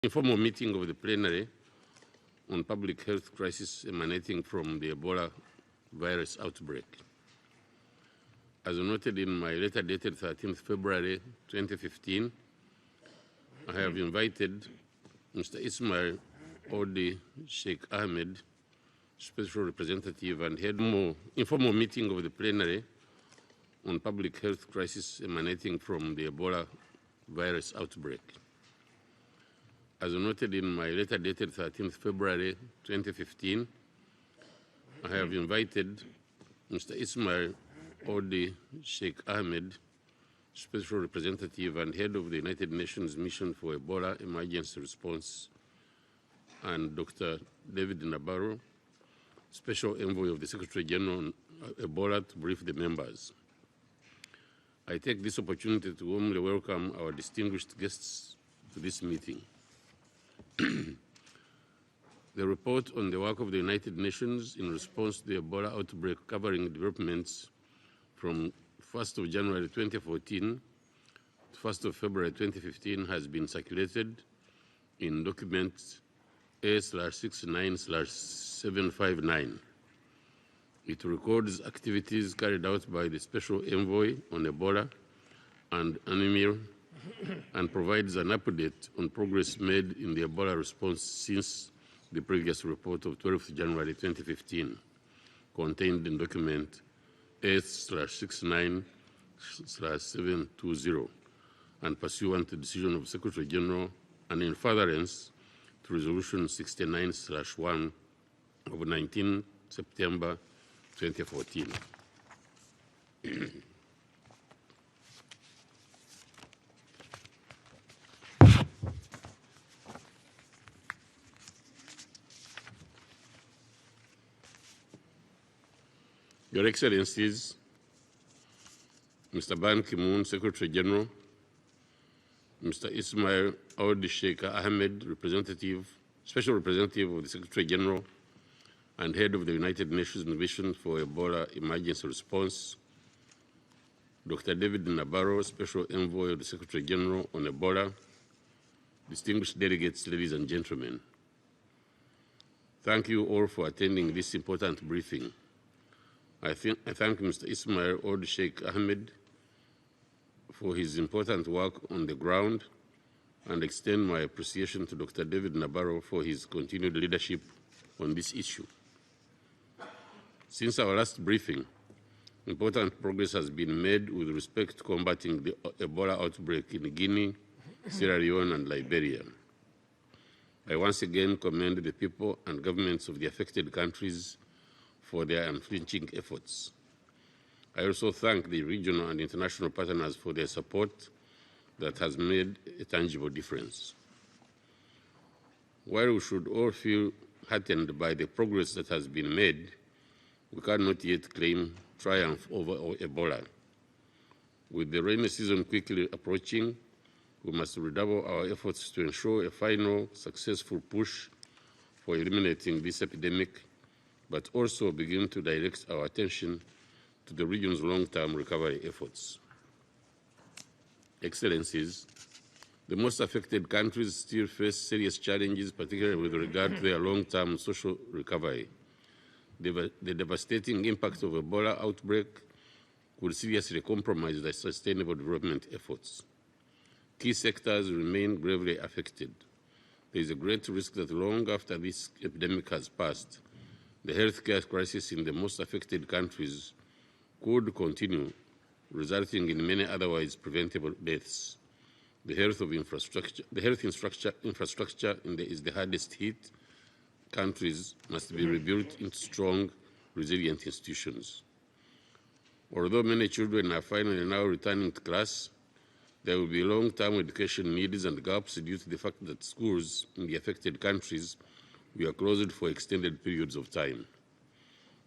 Informal meeting of the plenary on public health crisis emanating from the Ebola virus outbreak. As noted in my letter dated 13th February 2015, I have invited Mr. Ismail Odi Sheikh Ahmed, Special Representative and Head of informal meeting of the plenary on public health crisis emanating from the Ebola virus outbreak. As noted in my letter dated 13th February 2015, I have invited Mr. Ismail Odi Sheikh Ahmed, Special Representative and Head of the United Nations Mission for Ebola Emergency Response, and Dr. David Nabarro, Special Envoy of the Secretary General on Ebola, to brief the members. I take this opportunity to warmly welcome our distinguished guests to this meeting. The report on the work of the United Nations in response to the Ebola outbreak, covering developments from 1st of January 2014 to 1st of February 2015, has been circulated in document A/69/759. It records activities carried out by the Special Envoy on Ebola and UNMIR and provides an update on progress made in the Ebola response since the previous report of 12th January 2015, contained in document S/69/720, and pursuant to decision of Secretary General and in furtherance to Resolution 69/1 of 19 September 2014. Your Excellencies, Mr. Ban Ki-moon, Secretary General, Mr. Ismail Odi Sheikh Ahmed, Special Representative of the Secretary General and Head of the United Nations Mission for Ebola Emergency Response, Dr. David Nabarro, Special Envoy of the Secretary General on Ebola, distinguished delegates, ladies and gentlemen. Thank you all for attending this important briefing. I thank Mr. Ismail Odi Sheikh Ahmed for his important work on the ground and extend my appreciation to Dr. David Nabarro for his continued leadership on this issue. Since our last briefing, important progress has been made with respect to combating the Ebola outbreak in Guinea, Sierra Leone, and Liberia. I once again commend the people and governments of the affected countries for their unflinching efforts. I also thank the regional and international partners for their support that has made a tangible difference. While we should all feel heartened by the progress that has been made, we cannot yet claim triumph over Ebola. With the rainy season quickly approaching, we must redouble our efforts to ensure a final successful push for eliminating this epidemic, but also begin to direct our attention to the region's long-term recovery efforts. Excellencies, the most affected countries still face serious challenges, particularly with regard to their long-term social recovery. The devastating impact of Ebola outbreak could seriously compromise their sustainable development efforts. Key sectors remain gravely affected. There is a great risk that long after this epidemic has passed, the healthcare crisis in the most affected countries could continue, resulting in many otherwise preventable deaths. The health infrastructure is the hardest hit. Countries must be rebuilt into strong, resilient institutions. Although many children are finally now returning to class, there will be long-term education needs and gaps due to the fact that schools in the affected countries were closed for extended periods of time.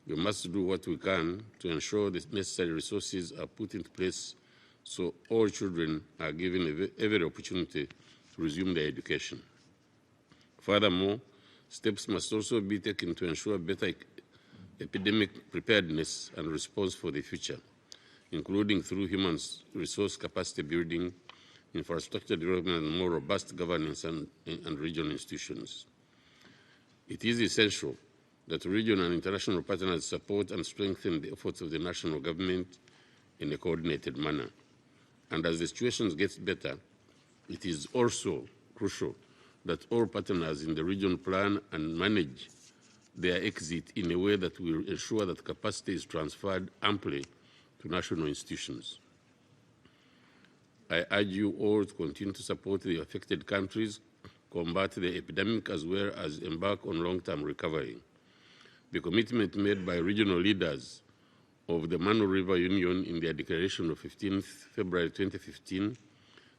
We must do what we can to ensure the necessary resources are put into place so all children are given every opportunity to resume their education. Furthermore, steps must also be taken to ensure better epidemic preparedness and response for the future, including through human resource capacity building, infrastructure development, and more robust governance and regional institutions. It is essential that regional and international partners support and strengthen the efforts of the national government in a coordinated manner. And as the situation gets better, it is also crucial that all partners in the region plan and manage their exit in a way that will ensure that capacity is transferred amply to national institutions. I urge you all to continue to support the affected countries, combat the epidemic, as well as embark on long-term recovery. The commitment made by regional leaders of the Mano River Union in their declaration of 15th February 2015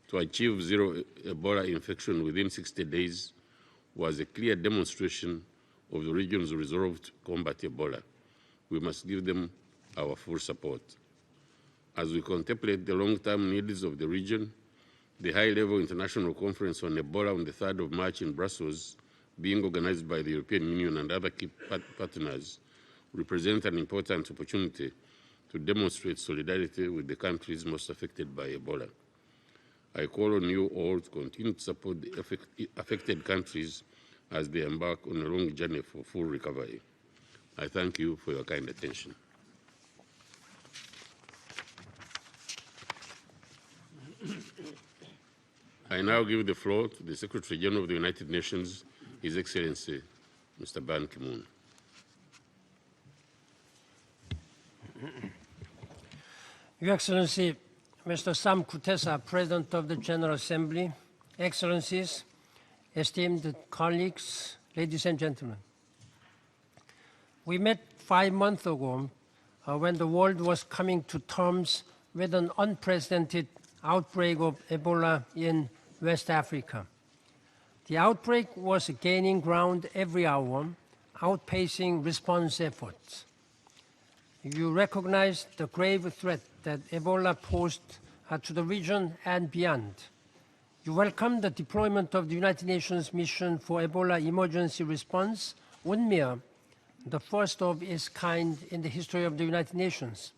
to achieve zero Ebola infection within 60 days was a clear demonstration of the region's resolve to combat Ebola. We must give them our full support. As we contemplate the long-term needs of the region, the high-level international conference on Ebola on the 3rd of March in Brussels, being organized by the European Union and other key partners, represents an important opportunity to demonstrate solidarity with the countries most affected by Ebola. I call on you all to continue to support the affected countries as they embark on a long journey for full recovery. I thank you for your kind attention. I now give the floor to the Secretary General of the United Nations, His Excellency, Mr. Ban Ki-moon. Your Excellency, Mr. Sam Kutesa, President of the General Assembly, Excellencies, esteemed colleagues, ladies and gentlemen. We met 5 months ago when the world was coming to terms with an unprecedented outbreak of Ebola in West Africa. The outbreak was gaining ground every hour, outpacing response efforts. You recognize the grave threat that Ebola posed to the region and beyond. You welcome the deployment of the United Nations Mission for Ebola Emergency Response, UNMEER, the first of its kind in the history of the United Nations.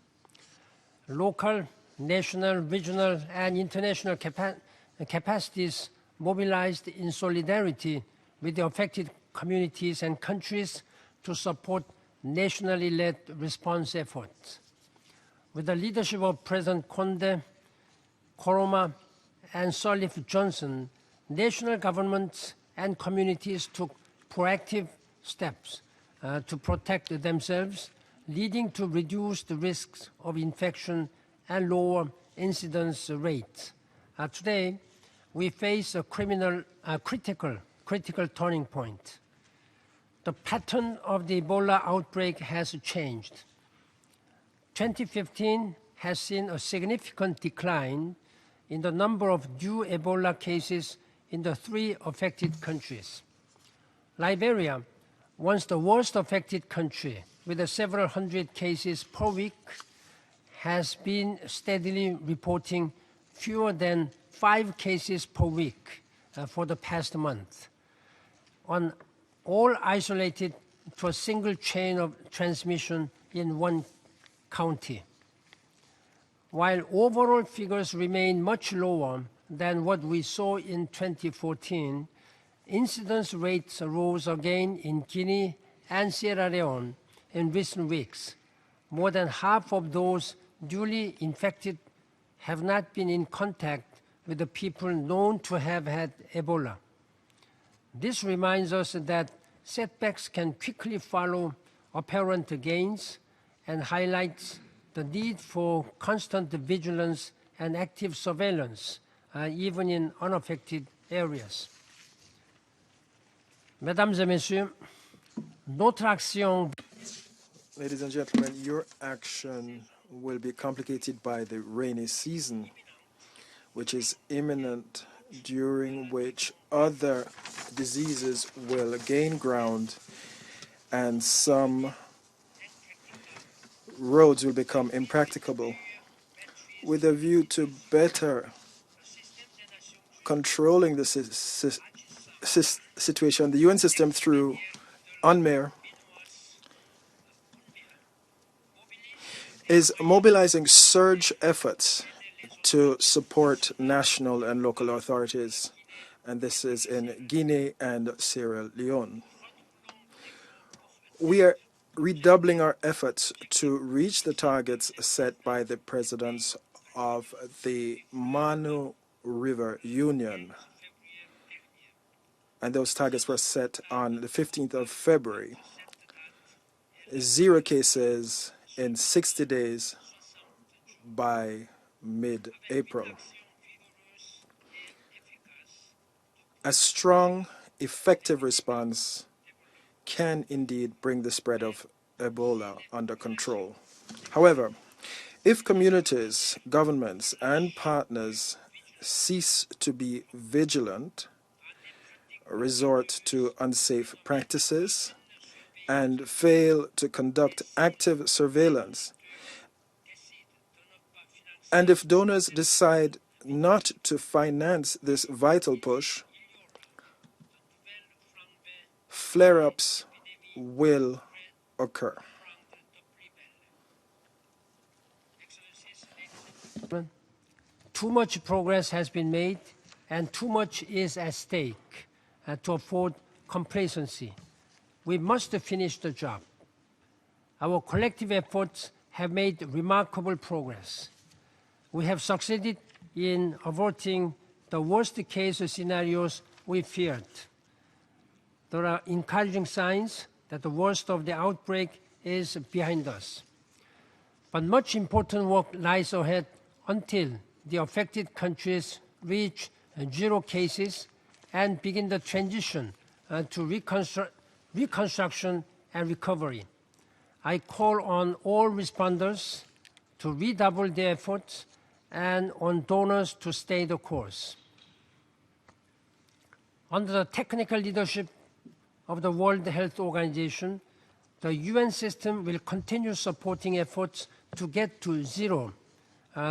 Local, national, regional, and international capacities mobilized in solidarity with the affected communities and countries to support nationally led response efforts. With the leadership of President Conde, Koroma, and Sirleaf Johnson, national governments and communities took proactive steps to protect themselves, leading to reduced risks of infection and lower incidence rates. Today, we face a critical turning point. The pattern of the Ebola outbreak has changed. 2015 has seen a significant decline in the number of new Ebola cases in the 3 affected countries. Liberia, once the worst affected country with several hundred cases per week, has been steadily reporting fewer than 5 cases per week for the past month, all isolated to a single chain of transmission in one county. While overall figures remain much lower than what we saw in 2014, incidence rates rose again in Guinea and Sierra Leone in recent weeks. More than half of those newly infected have not been in contact with the people known to have had Ebola. This reminds us that setbacks can quickly follow apparent gains and highlights the need for constant vigilance and active surveillance, even in unaffected areas. Mesdames et Messieurs, notre action. Ladies and gentlemen, your action will be complicated by the rainy season, which is imminent, during which other diseases will gain ground and some roads will become impracticable. With a view to better controlling the situation, the UN system through UNMEER is mobilizing surge efforts to support national and local authorities, and this is in Guinea and Sierra Leone. We are redoubling our efforts to reach the targets set by the presidents of the Manu River Union. And those targets were set on the 15th of February. 0 cases in 60 days by mid-April. A strong, effective response can indeed bring the spread of Ebola under control. However, if communities, governments, and partners cease to be vigilant, resort to unsafe practices, and fail to conduct active surveillance, and if donors decide not to finance this vital push, flare-ups will occur. Too much progress has been made, and too much is at stake to afford complacency. We must finish the job. Our collective efforts have made remarkable progress. We have succeeded in averting the worst-case scenarios we feared. There are encouraging signs that the worst of the outbreak is behind us. But much important work lies ahead until the affected countries reach 0 cases and begin the transition to reconstruction and recovery. I call on all responders to redouble their efforts and on donors to stay the course. Under the technical leadership of the World Health Organization, the UN system will continue supporting efforts to get to 0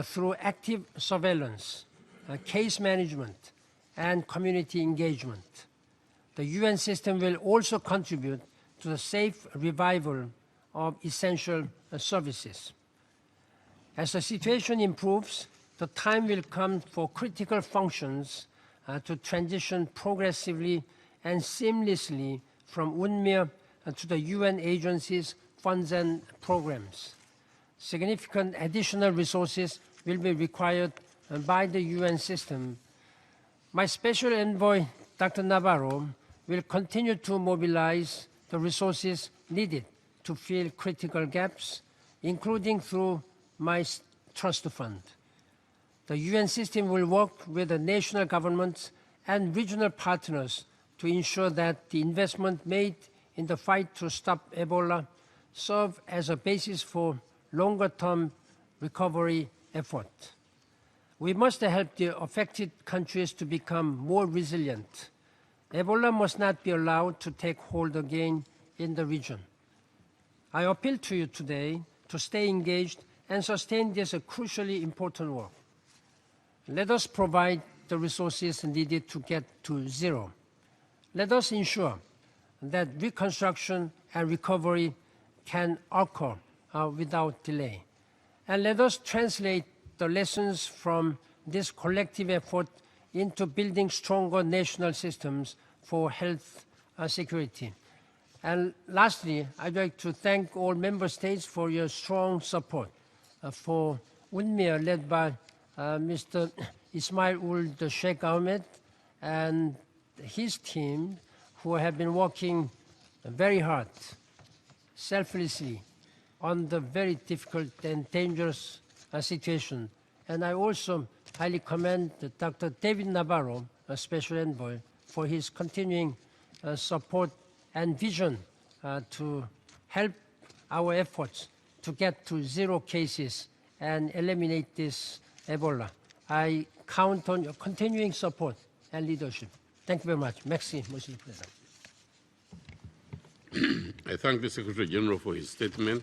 through active surveillance, case management, and community engagement. The UN system will also contribute to the safe revival of essential services. As the situation improves, the time will come for critical functions to transition progressively and seamlessly from UNMIR to the UN agencies, funds, and programs. Significant additional resources will be required by the UN system. My special envoy, Dr. Navarro, will continue to mobilize the resources needed to fill critical gaps, including through my trust fund. The UN system will work with the national governments and regional partners to ensure that the investment made in the fight to stop Ebola serve as a basis for longer-term recovery effort. We must help the affected countries to become more resilient. Ebola must not be allowed to take hold again in the region. I appeal to you today to stay engaged and sustain this crucially important work. Let us provide the resources needed to get to 0. Let us ensure that reconstruction and recovery can occur without delay. And let us translate the lessons from this collective effort into building stronger national systems for health security. And lastly, I'd like to thank all member states for your strong support for UNMIR, led by Mr. Ismail Ould Sheikh Ahmed and his team, who have been working very hard, selflessly, on the very difficult and dangerous situation. And I also highly commend Dr. David Navarro, a special envoy, for his continuing support and vision to help our efforts to get to 0 cases and eliminate this Ebola. I count on your continuing support and leadership. Thank you very much. Merci, Monsieur le Président. I thank the Secretary General for his statement.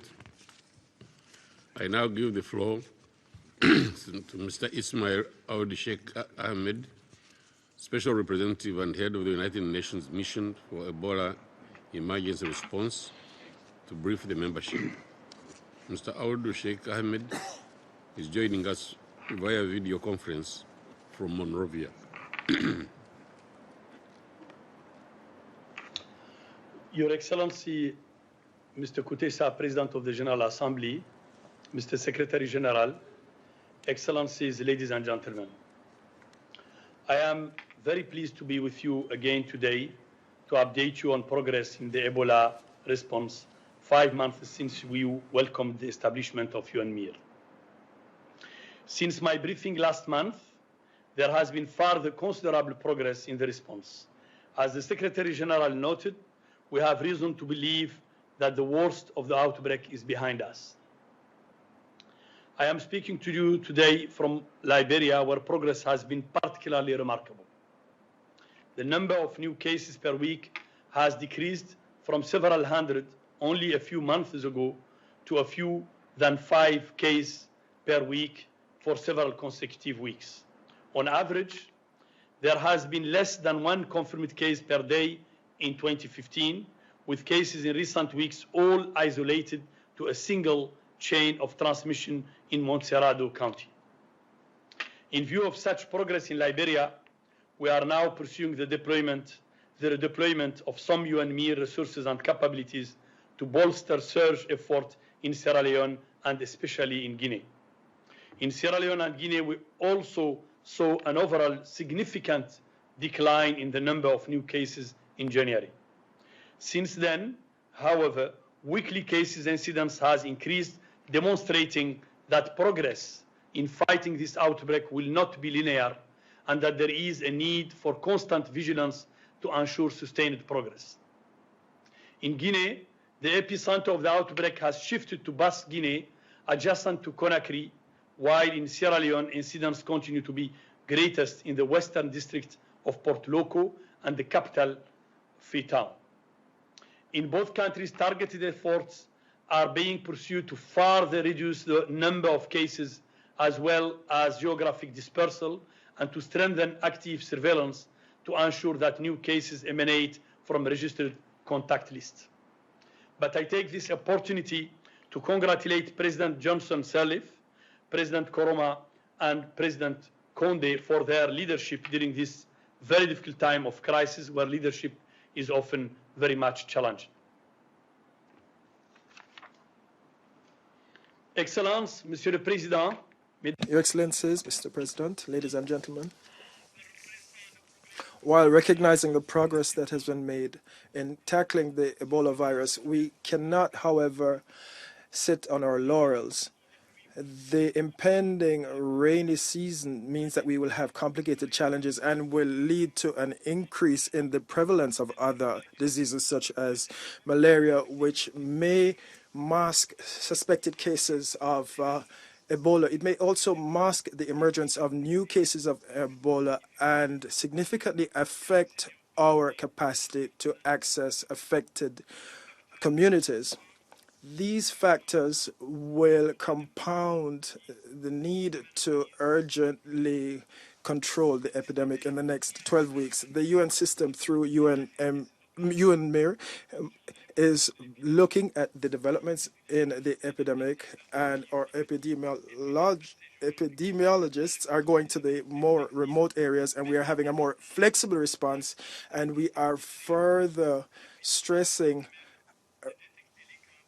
I now give the floor to Mr. Ismail Ould Sheikh Ahmed, Special Representative and Head of the United Nations Mission for Ebola Emergency Response, to brief the membership. Mr. Ould Sheikh Ahmed is joining us via video conference from Monrovia. Your Excellency, Mr. Kutesa, President of the General Assembly, Mr. Secretary General, Excellencies, ladies and gentlemen, I am very pleased to be with you again today to update you on progress in the Ebola response 5 months since we welcomed the establishment of UNMIR. Since my briefing last month, there has been further considerable progress in the response. As the Secretary General noted, we have reason to believe that the worst of the outbreak is behind us. I am speaking to you today from Liberia, where progress has been particularly remarkable. The number of new cases per week has decreased from several hundred only a few months ago to a few than 5 cases per week for several consecutive weeks. On average, there has been less than 1 confirmed case per day in 2015, with cases in recent weeks all isolated to a single chain of transmission in Montserrado County. In view of such progress in Liberia, we are now pursuing the redeployment of some UNMIR resources and capabilities to bolster surge effort in Sierra Leone and especially in Guinea. In Sierra Leone and Guinea, we also saw an overall significant decline in the number of new cases in January. Since then, however, weekly cases incidence has increased, demonstrating that progress in fighting this outbreak will not be linear and that there is a need for constant vigilance to ensure sustained progress. In Guinea, the epicenter of the outbreak has shifted to Basse Guinea, adjacent to Conakry, while in Sierra Leone, incidents continue to be greatest in the western district of Port Loko and the capital, Freetown. In both countries, targeted efforts are being pursued to further reduce the number of cases as well as geographic dispersal and to strengthen active surveillance to ensure that new cases emanate from registered contact lists. But I take this opportunity to congratulate President Johnson Sirleaf, President Koroma, and President Conde for their leadership during this very difficult time of crisis where leadership is often very much challenged. Excellence, Monsieur le Président, Your Excellencies, Mr. President, ladies and gentlemen, while recognizing the progress that has been made in tackling the Ebola virus, we cannot, however, sit on our laurels. The impending rainy season means that we will have complicated challenges and will lead to an increase in the prevalence of other diseases such as malaria, which may mask suspected cases of Ebola. It may also mask the emergence of new cases of Ebola and significantly affect our capacity to access affected communities. These factors will compound the need to urgently control the epidemic in the next 12 weeks. The UN system through UNMIR is looking at the developments in the epidemic, and our epidemiologists are going to the more remote areas, and we are having a more flexible response, and we are further stressing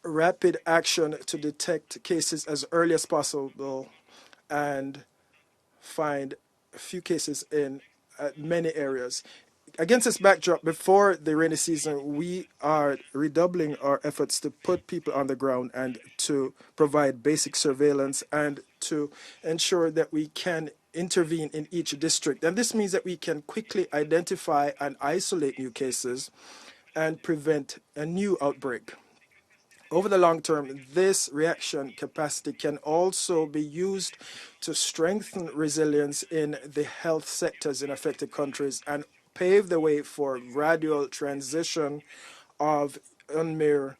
rapid action to detect cases as early as possible and find a few cases in many areas. Against this backdrop, before the rainy season, we are redoubling our efforts to put people on the ground and to provide basic surveillance and to ensure that we can intervene in each district. And this means that we can quickly identify and isolate new cases and prevent a new outbreak. Over the long term, this reaction capacity can also be used to strengthen resilience in the health sectors in affected countries and pave the way for gradual transition of UNMIR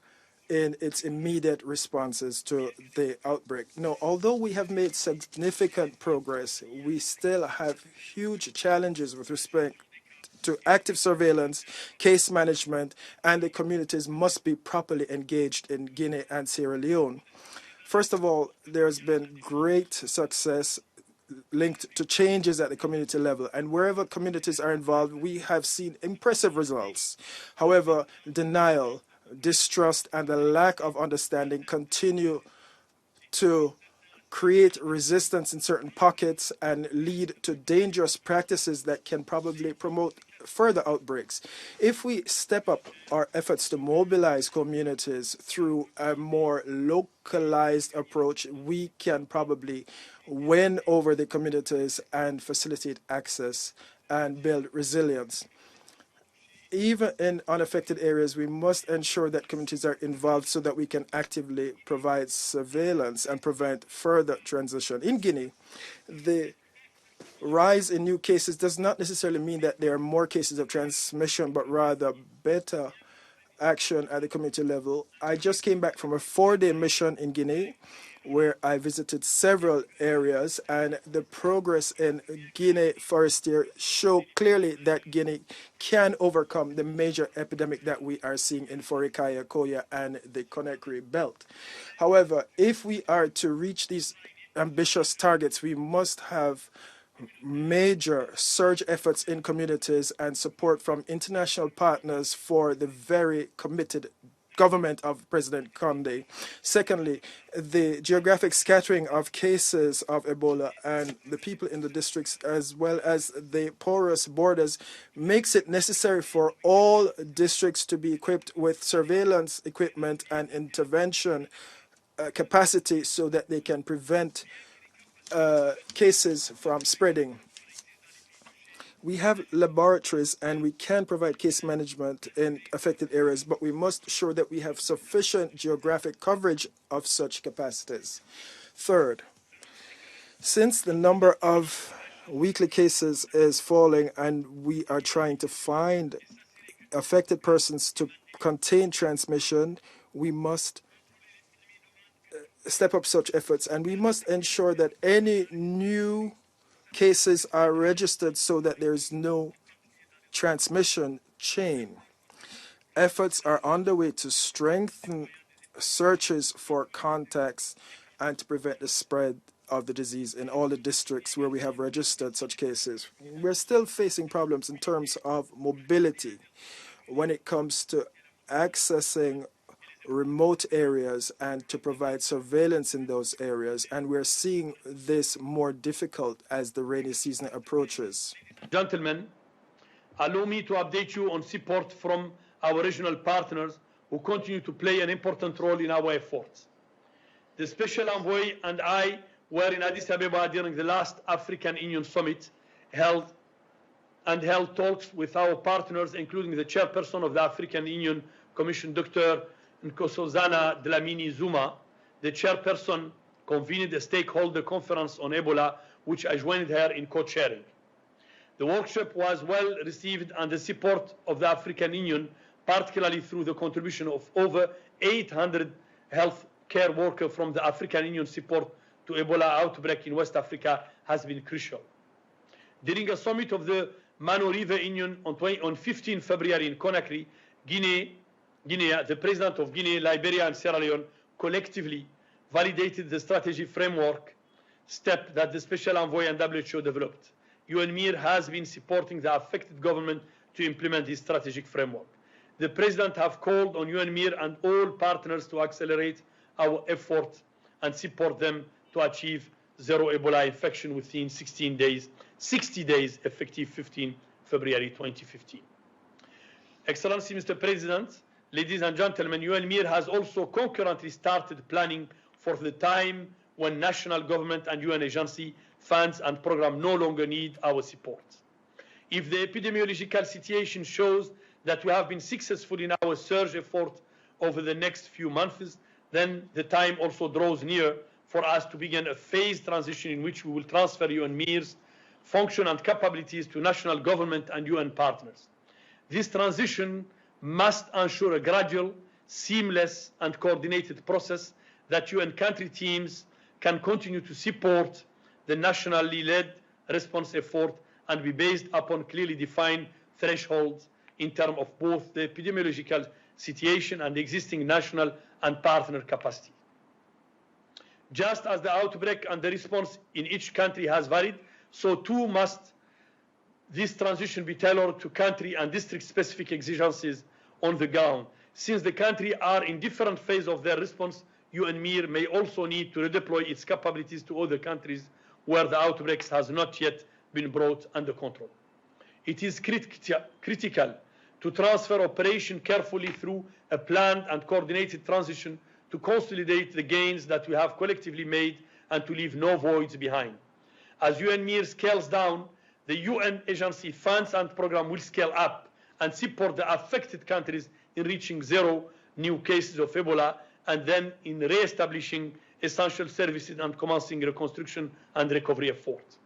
in its immediate responses to the outbreak. Now, although we have made significant progress, we still have huge challenges with respect to active surveillance, case management, and the communities must be properly engaged in Guinea and Sierra Leone. First of all, there's been great success linked to changes at the community level. And wherever communities are involved, we have seen impressive results. However, denial, distrust, and the lack of understanding continue to create resistance in certain pockets and lead to dangerous practices that can probably promote further outbreaks. If we step up our efforts to mobilize communities through a more localized approach, we can probably win over the communities and facilitate access and build resilience. Even in unaffected areas, we must ensure that communities are involved so that we can actively provide surveillance and prevent further transition. In Guinea, the rise in new cases does not necessarily mean that there are more cases of transmission, but rather better action at the community level. I just came back from a 4-day mission in Guinea, where I visited several areas, and the progress in Guinea Forestier show clearly that Guinea can overcome the major epidemic that we are seeing in Forikaya, Koya, and the Conakry belt. However, if we are to reach these ambitious targets, we must have major surge efforts in communities and support from international partners for the very committed government of President Condé. Secondly, the geographic scattering of cases of Ebola and the people in the districts, as well as the porous borders, makes it necessary for all districts to be equipped with surveillance equipment and intervention capacity so that they can prevent cases from spreading. We have laboratories and we can provide case management in affected areas, but we must ensure that we have sufficient geographic coverage of such capacities. Third, since the number of weekly cases is falling and we are trying to find affected persons to contain transmission, we must step up such efforts, and we must ensure that any new cases are registered so that there is no transmission chain. Efforts are underway to strengthen searches for contacts and to prevent the spread of the disease in all the districts where we have registered such cases. We're still facing problems in terms of mobility when it comes to accessing remote areas and to provide surveillance in those areas, and we're seeing this more difficult as the rainy season approaches. Gentlemen, allow me to update you on support from our regional partners who continue to play an important role in our efforts. The Special Envoy and I were in Addis Ababa during the last African Union Summit held talks with our partners, including the chairperson of the African Union Commission, Dr. Nkosazana Dlamini Zuma. The chairperson convened a stakeholder conference on Ebola, which I joined her in co-chairing. The workshop was well received, and the support of the African Union, particularly through the contribution of over 800 health care workers from the African Union support to Ebola outbreak in West Africa, has been crucial. During a summit of the Mano River Union on 15 February in Conakry, Guinea, the President of Guinea, Liberia, and Sierra Leone collectively validated the strategy framework step that the Special Envoy and WHO developed. UNMIR has been supporting the affected government to implement this strategic framework. The President have called on UNMIR and all partners to accelerate our effort and support them to achieve zero Ebola infection within 60 days, effective 15 February 2015. Excellency, Mr. President, ladies and gentlemen, UNMIR has also concurrently started planning for the time when national government and UN agency funds and programs no longer need our support. If the epidemiological situation shows that we have been successful in our surge effort over the next few months, then the time also draws near for us to begin a phased transition in which we will transfer UNMIR's function and capabilities to national government and UN partners. This transition must ensure a gradual, seamless, and coordinated process that UN country teams can continue to support the nationally led response effort and be based upon clearly defined thresholds in terms of both the epidemiological situation and existing national and partner capacity. Just as the outbreak and the response in each country has varied, so too must this transition be tailored to country and district-specific exigencies on the ground. Since the countries are in different phases of their response, UNMIR may also need to redeploy its capabilities to other countries where the outbreaks has not yet been brought under control. It is critical to transfer operation carefully through a planned and coordinated transition to consolidate the gains that we have collectively made and to leave no voids behind. As UNMIR scales down, the UN agency funds and program will scale up and support the affected countries in reaching 0 new cases of Ebola and then in re-establishing essential services and commencing reconstruction and recovery efforts.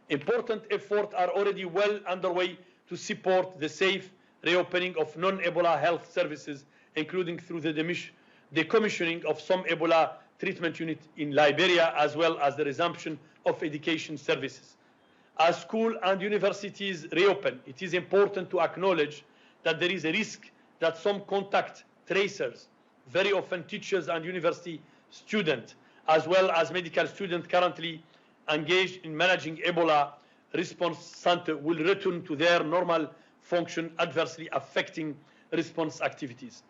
Important efforts are already well underway to support the safe reopening of non-Ebola health services, including through the decommissioning of some Ebola treatment units in Liberia, as well as the resumption of education services. As schools and universities reopen, it is important to acknowledge that there is a risk that some contact tracers, very often teachers and university students, as well as medical students currently engaged in managing Ebola response center, will return to their normal function, adversely affecting response activities.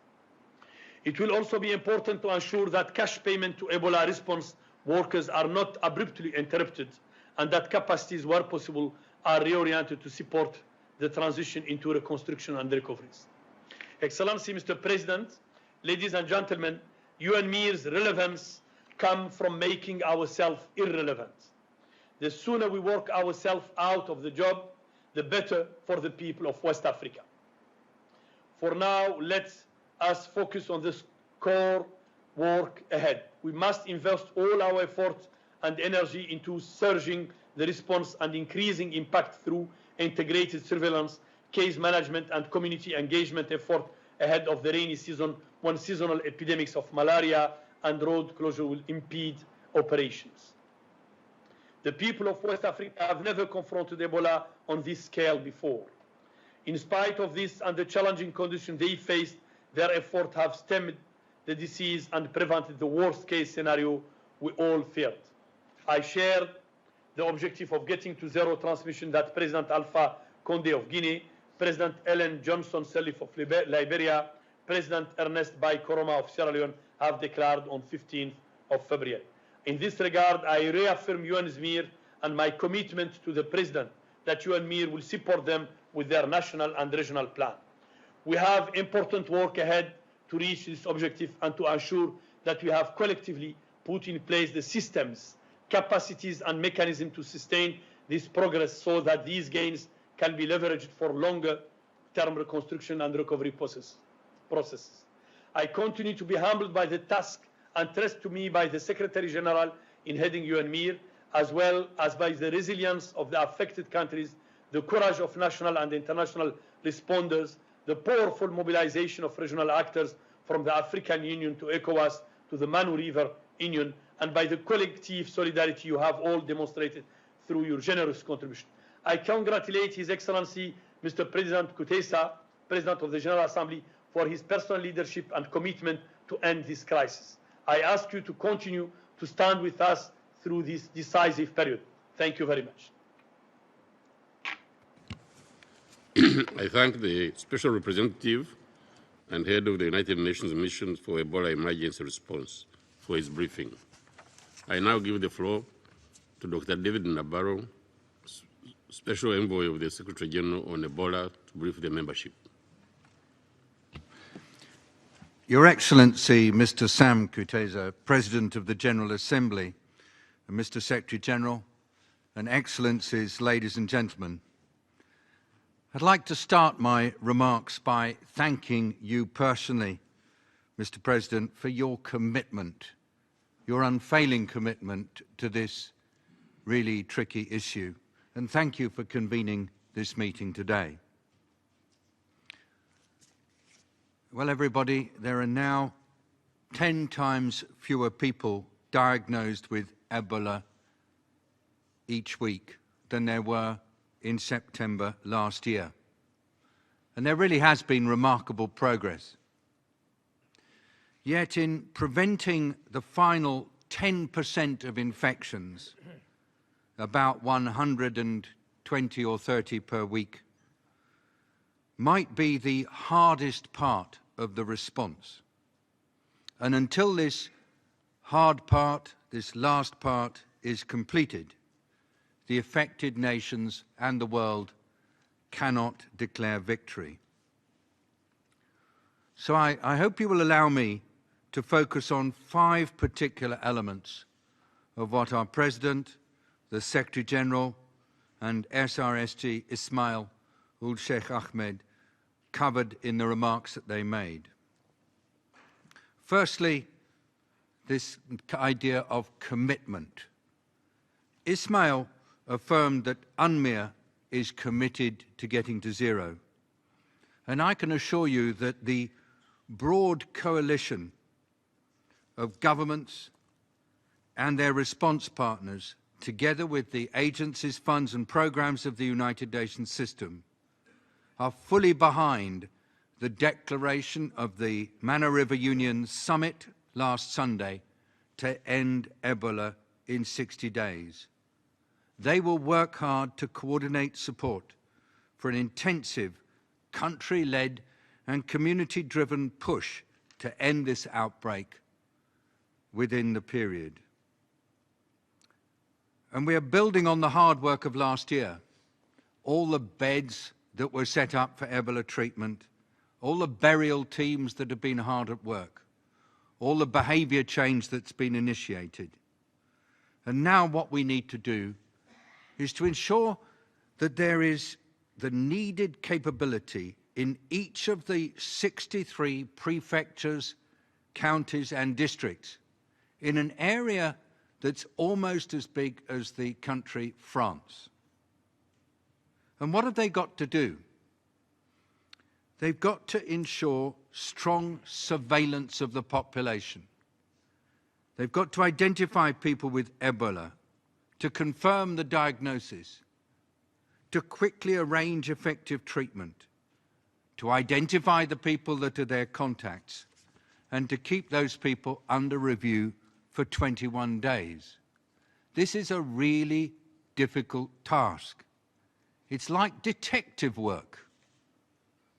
It will also be important to ensure that cash payment to Ebola response workers are not abruptly interrupted and that capacities, where possible, are reoriented to support the transition into reconstruction and recoveries. Excellency, Mr. President, ladies and gentlemen, UNMIR's relevance comes from making ourselves irrelevant. The sooner we work ourselves out of the job, the better for the people of West Africa. For now, let us focus on this core work ahead. We must invest all our efforts and energy into surging the response and increasing impact through integrated surveillance, case management, and community engagement effort ahead of the rainy season, when seasonal epidemics of malaria and road closure will impede operations. The people of West Africa have never confronted Ebola on this scale before. In spite of this and the challenging conditions they faced, their efforts have stemmed the disease and prevented the worst-case scenario we all feared. I share the objective of getting to zero transmission that President Alpha Condé of Guinea, President Ellen Johnson Sirleaf of Liberia, President Ernest Bai Koroma of Sierra Leone have declared on 15th of February. In this regard, I reaffirm UNMIR and my commitment to the President that UNMIR will support them with their national and regional plan. We have important work ahead to reach this objective and to ensure that we have collectively put in place the systems, capacities, and mechanisms to sustain this progress so that these gains can be leveraged for longer-term reconstruction and recovery processes. I continue to be humbled by the task entrusted to me by the Secretary General in heading UNMIR, as well as by the resilience of the affected countries, the courage of national and international responders, the powerful mobilization of regional actors from the African Union to ECOWAS to the Manu River Union, and by the collective solidarity you have all demonstrated through your generous contribution. I congratulate His Excellency Mr. President Kutesa, President of the General Assembly, for his personal leadership and commitment to end this crisis. I ask you to continue to stand with us through this decisive period. Thank you very much. I thank the Special Representative and Head of the United Nations Mission for Ebola Emergency Response for his briefing. I now give the floor to Dr. David Nabarro, Special Envoy of the Secretary General on Ebola, to brief the membership. Your Excellency, Mr. Sam Kutesa, President of the General Assembly, and Mr. Secretary General, and Excellencies, ladies and gentlemen, I'd like to start my remarks by thanking you personally, Mr. President, for your commitment, your unfailing commitment to this really tricky issue, and thank you for convening this meeting today. Well, everybody, there are now 10 times fewer people diagnosed with Ebola each week than there were in September last year. And there really has been remarkable progress. Yet in preventing the final 10% of infections, about 120 or 30 per week, might be the hardest part of the response. And until this hard part, this last part, is completed, the affected nations and the world cannot declare victory. So I hope you will allow me to focus on 5 particular elements of what our President, the Secretary General, and SRSG Ismail Ould Sheikh Ahmed covered in the remarks that they made. Firstly, this idea of commitment. Ismail affirmed that UNMIR is committed to getting to zero. And I can assure you that the broad coalition of governments and their response partners, together with the agencies, funds and programs of the United Nations system, are fully behind the declaration of the Mana River Union Summit last Sunday to end Ebola in 60 days. They will work hard to coordinate support for an intensive, country-led and community-driven push to end this outbreak within the period. And we are building on the hard work of last year. All the beds that were set up for Ebola treatment, all the burial teams that have been hard at work, all the behavior change that's been initiated. And now what we need to do is to ensure that there is the needed capability in each of the 63 prefectures, counties and districts in an area that's almost as big as the country France. And what have they got to do? They've got to ensure strong surveillance of the population. They've got to identify people with Ebola, to confirm the diagnosis, to quickly arrange effective treatment, to identify the people that are their contacts, and to keep those people under review for 21 days. This is a really difficult task. It's like detective work,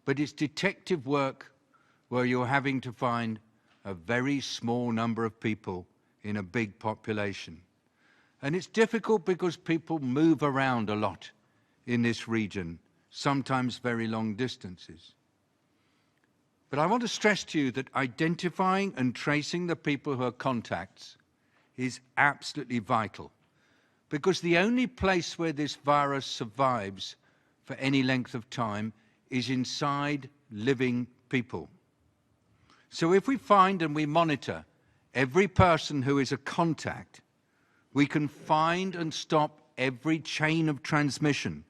but it's detective work where you're having to find a very small number of people in a big population. And it's difficult because people move around a lot in this region, sometimes very long distances. But I want to stress to you that identifying and tracing the people who are contacts is absolutely vital, because the only place where this virus survives for any length of time is inside living people. So if we find and we monitor every person who is a contact, we can find and stop every chain of transmission,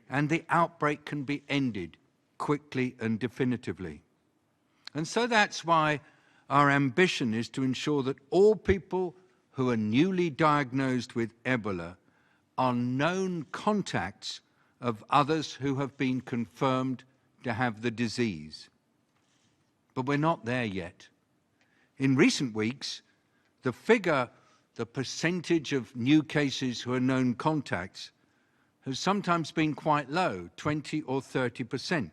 and the outbreak can be ended quickly and definitively. And so that's why our ambition is to ensure that all people who are newly diagnosed with Ebola are known contacts of others who have been confirmed to have the disease. But we're not there yet. In recent weeks, the figure, the percentage of new cases who are known contacts, has sometimes been quite low, 20 or 30%.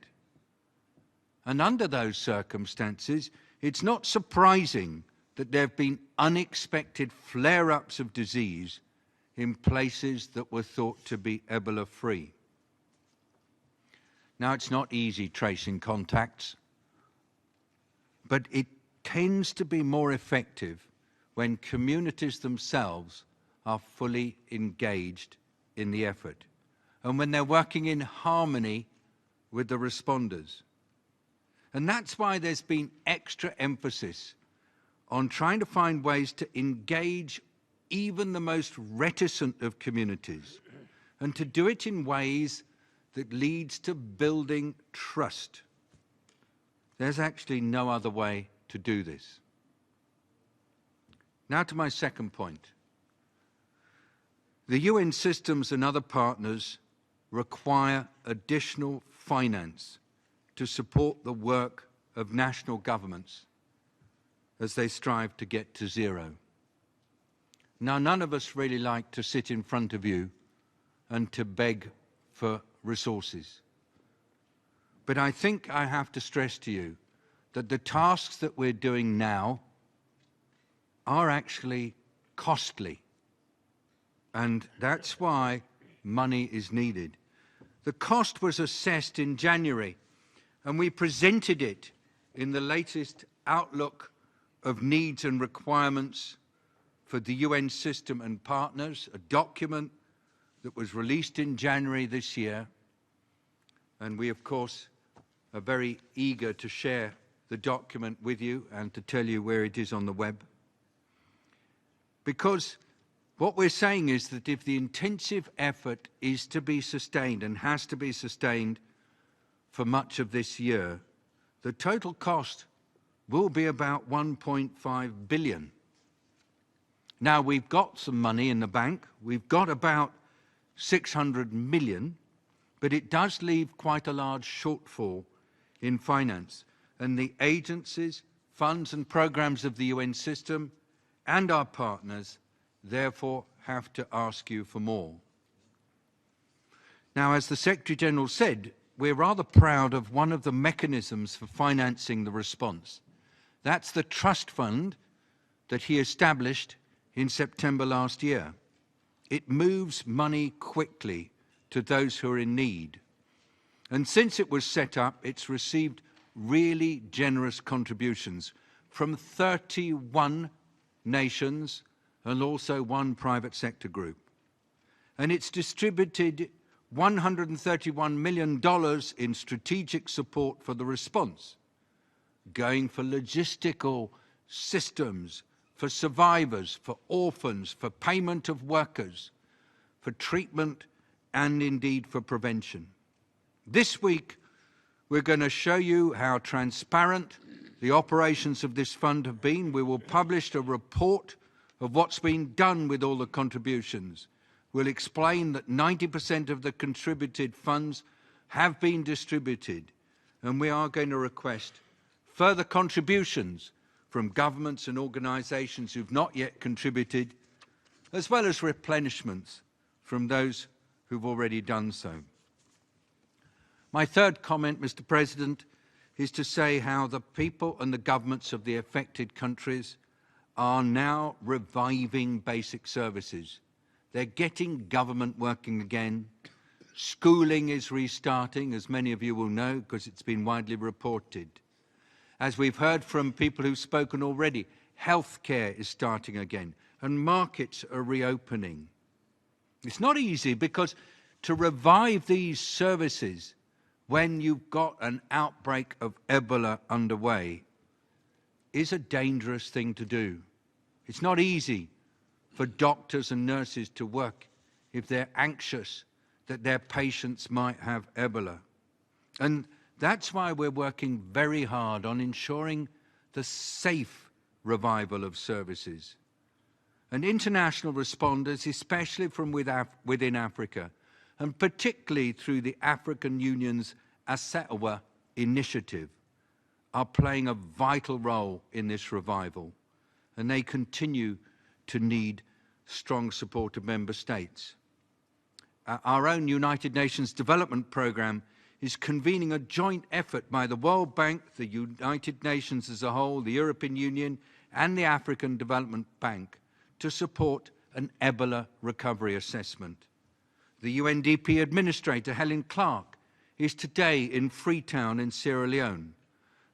And under those circumstances, it's not surprising that there have been unexpected flare-ups of disease in places that were thought to be Ebola-free. Now, it's not easy tracing contacts, but it tends to be more effective when communities themselves are fully engaged in the effort and when they're working in harmony with the responders. And that's why there's been extra emphasis on trying to find ways to engage even the most reticent of communities, and to do it in ways that leads to building trust. There's actually no other way to do this. Now to my second point. The UN systems and other partners require additional finance to support the work of national governments as they strive to get to zero. Now, none of us really like to sit in front of you and to beg for resources. But I think I have to stress to you that the tasks that we're doing now are actually costly. And that's why money is needed. The cost was assessed in January, and we presented it in the latest outlook of needs and requirements for the UN system and partners, a document that was released in January this year. And we, of course, are very eager to share the document with you and to tell you where it is on the web. Because what we're saying is that if the intensive effort is to be sustained and has to be sustained for much of this year, the total cost will be about 1.5 billion. Now, we've got some money in the bank. We've got about 600 million, but it does leave quite a large shortfall in finance. And the agencies, funds and programs of the UN system and our partners therefore have to ask you for more. Now, as the Secretary-General said, we're rather proud of one of the mechanisms for financing the response. That's the trust fund that he established in September last year. It moves money quickly to those who are in need. And since it was set up, it's received really generous contributions from 31 nations and also one private sector group. And it's distributed $131 million in strategic support for the response, going for logistical systems, for survivors, for orphans, for payment of workers, for treatment, and indeed for prevention. This week, we're going to show you how transparent the operations of this fund have been. We will publish a report of what's been done with all the contributions. We'll explain that 90% of the contributed funds have been distributed, and we are going to request further contributions from governments and organisations who've not yet contributed, as well as replenishments from those who've already done so. My third comment, Mr. President, is to say how the people and the governments of the affected countries are now reviving basic services. They're getting government working again. Schooling is restarting, as many of you will know, because it's been widely reported. As we've heard from people who've spoken already, healthcare is starting again, and markets are reopening. It's not easy, because to revive these services when you've got an outbreak of Ebola underway is a dangerous thing to do. It's not easy for doctors and nurses to work if they're anxious that their patients might have Ebola. And that's why we're working very hard on ensuring the safe revival of services. And international responders, especially from within Africa, and particularly through the African Union's ASETWA initiative, are playing a vital role in this revival. And they continue to need strong support of member states. Our own United Nations Development Programme is convening a joint effort by the World Bank, the United Nations as a whole, the European Union, and the African Development Bank to support an Ebola recovery assessment. The UNDP Administrator, Helen Clark, is today in Freetown in Sierra Leone.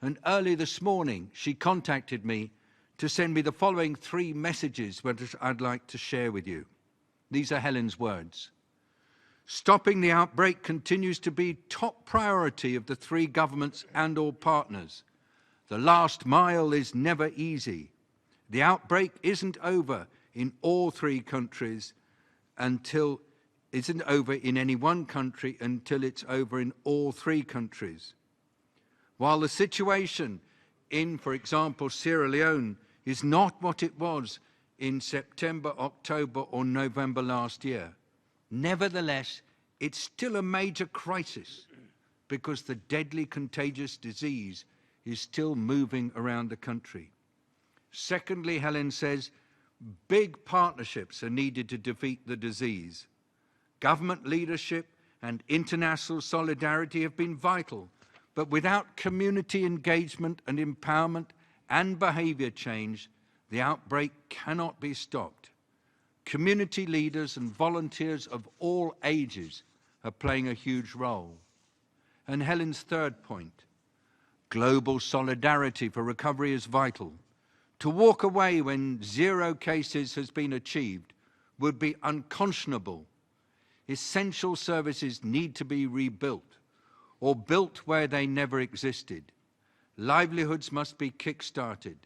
And early this morning, she contacted me to send me the following 3 messages which I'd like to share with you. These are Helen's words. Stopping the outbreak continues to be top priority of the 3 governments and all partners. The last mile is never easy. The outbreak isn't over in all 3 countries until isn't over in any one country until it's over in all 3 countries. While the situation in, for example, Sierra Leone is not what it was in September, October, or November last year, nevertheless, it's still a major crisis because the deadly contagious disease is still moving around the country. Secondly, Helen says, Big partnerships are needed to defeat the disease. Government leadership and international solidarity have been vital, but without community engagement and empowerment and behaviour change, the outbreak cannot be stopped. Community leaders and volunteers of all ages are playing a huge role. And Helen's third point, global solidarity for recovery is vital. To walk away when 0 cases has been achieved would be unconscionable. Essential services need to be rebuilt or built where they never existed. Livelihoods must be kick-started.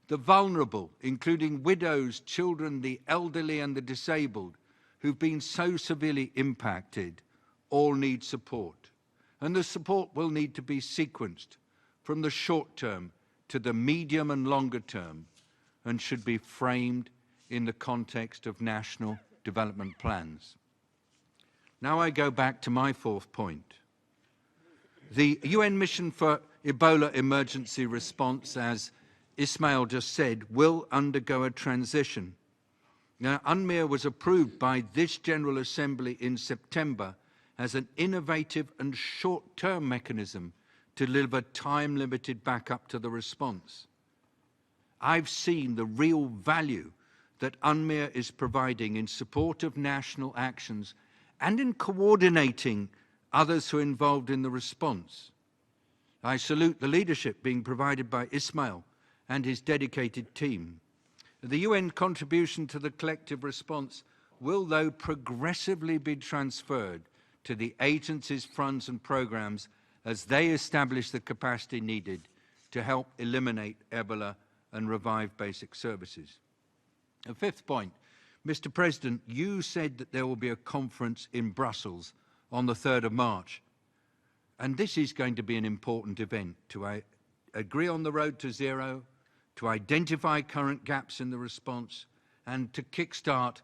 The vulnerable, including widows, children, the elderly and the disabled, who've been so severely impacted, all need support. And the support will need to be sequenced from the short term to the medium and longer term, and should be framed in the context of national development plans. Now I go back to my fourth point. The UN mission for Ebola emergency response, as Ismail just said, will undergo a transition. Now, UNMIR was approved by this General Assembly in September as an innovative and short-term mechanism to deliver time-limited backup to the response. I've seen the real value that UNMIR is providing in support of national actions and in coordinating others who are involved in the response. I salute the leadership being provided by Ismail and his dedicated team. The UN contribution to the collective response will, though, progressively be transferred to the agency's funds and programs as they establish the capacity needed to help eliminate Ebola and revive basic services. A fifth point, Mr. President, you said that there will be a conference in Brussels on the 3rd of March. And this is going to be an important event to agree on the road to zero, to identify current gaps in the response, and to kickstart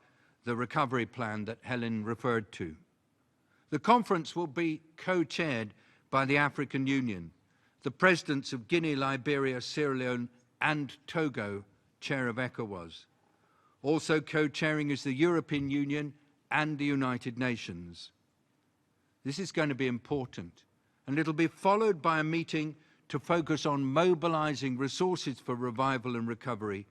the recovery plan that Helen referred to. The conference will be co-chaired by the African Union, the presidents of Guinea, Liberia, Sierra Leone, and Togo, chair of ECOWAS. Also co-chairing is the European Union and the United Nations. This is going to be important, and it'll be followed by a meeting to focus on mobilizing resources for revival and recovery,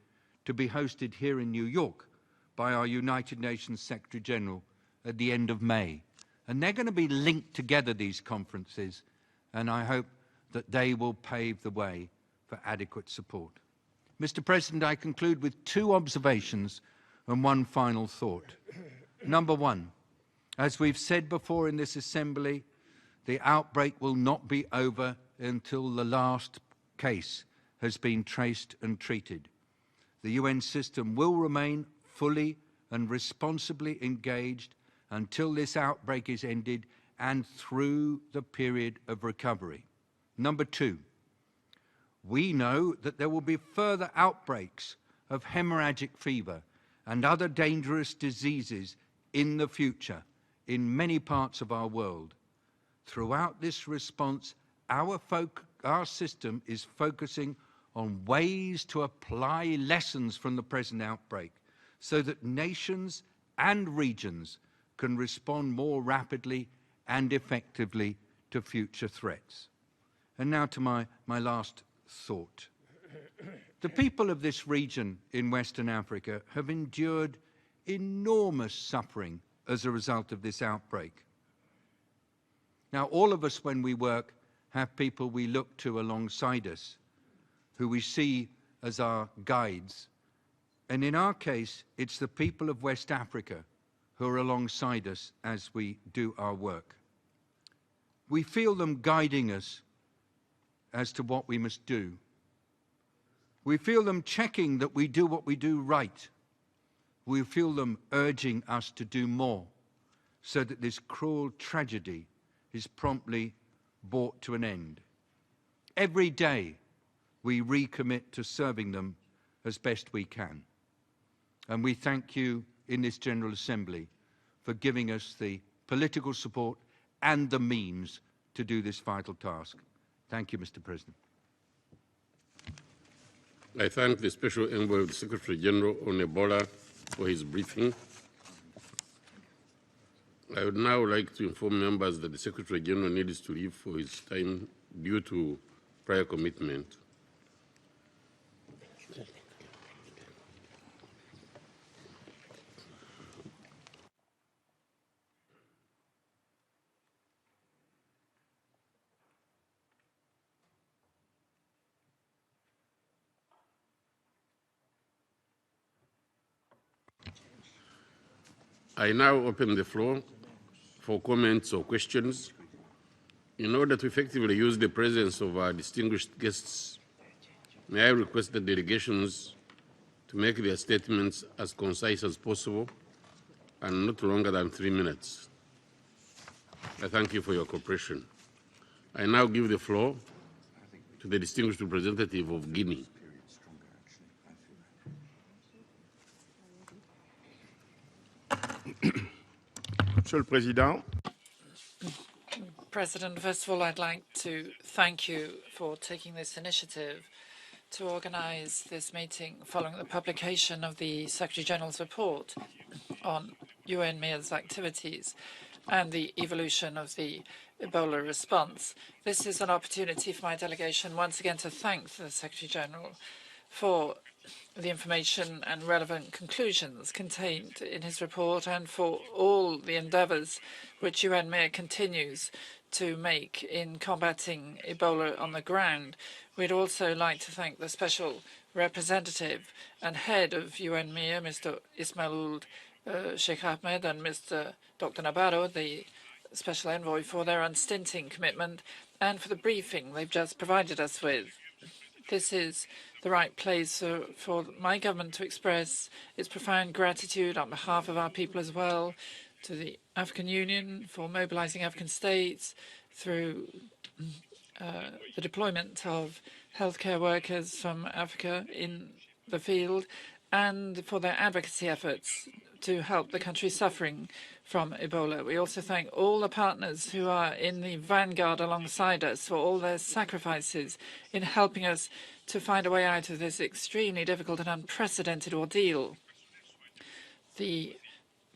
to be hosted here in New York by our United Nations Secretary General at the end of May. And they're going to be linked together, these conferences, and I hope that they will pave the way for adequate support. Mr. President, I conclude with 2 observations and 1 final thought. Number 1, as we've said before in this Assembly, the outbreak will not be over until the last case has been traced and treated. The UN system will remain fully and responsibly engaged until this outbreak is ended and through the period of recovery. Number 2, we know that there will be further outbreaks of hemorrhagic fever and other dangerous diseases in the future in many parts of our world. Throughout this response, our system is focusing on ways to apply lessons from the present outbreak so that nations and regions can respond more rapidly and effectively to future threats. And now to my last thought. The people of this region in Western Africa have endured enormous suffering as a result of this outbreak. Now, all of us, when we work, have people we look to alongside us, who we see as our guides. And in our case, it's the people of West Africa who are alongside us as we do our work. We feel them guiding us as to what we must do. We feel them checking that we do what we do right. We feel them urging us to do more so that this cruel tragedy is promptly brought to an end. Every day we recommit to serving them as best we can. And we thank you in this General Assembly for giving us the political support and the means to do this vital task. Thank you, Mr. President. I thank the Special Envoy of the Secretary General on Ebola for his briefing. I would now like to inform members that the Secretary General needs to leave for his time due to prior commitment. I now open the floor for comments or questions. In order to effectively use the presence of our distinguished guests, may I request the delegations to make their statements as concise as possible and not longer than 3 minutes. I thank you for your cooperation. I now give the floor to the distinguished representative of Guinea. Monsieur le Président, President, first of all, I'd like to thank you for taking this initiative to organize this meeting following the publication of the Secretary General's report on UNMIR's activities and the evolution of the Ebola response. This is an opportunity for my delegation once again to thank the Secretary General for the information and relevant conclusions contained in his report and for all the endeavors which UNMIR continues to make in combating Ebola on the ground. We'd also like to thank the special representative and head of UNMIR, Mr. Ismail Sheikh Ahmed, and Mr. Dr. Nabarro, the special envoy, for their unstinting commitment and for the briefing they've just provided us with. This is the right place for my government to express its profound gratitude on behalf of our people as well to the African Union for mobilizing African states through the deployment of healthcare workers from Africa in the field and for their advocacy efforts to help the country suffering from Ebola. We also thank all the partners who are in the vanguard alongside us for all their sacrifices in helping us to find a way out of this extremely difficult and unprecedented ordeal. The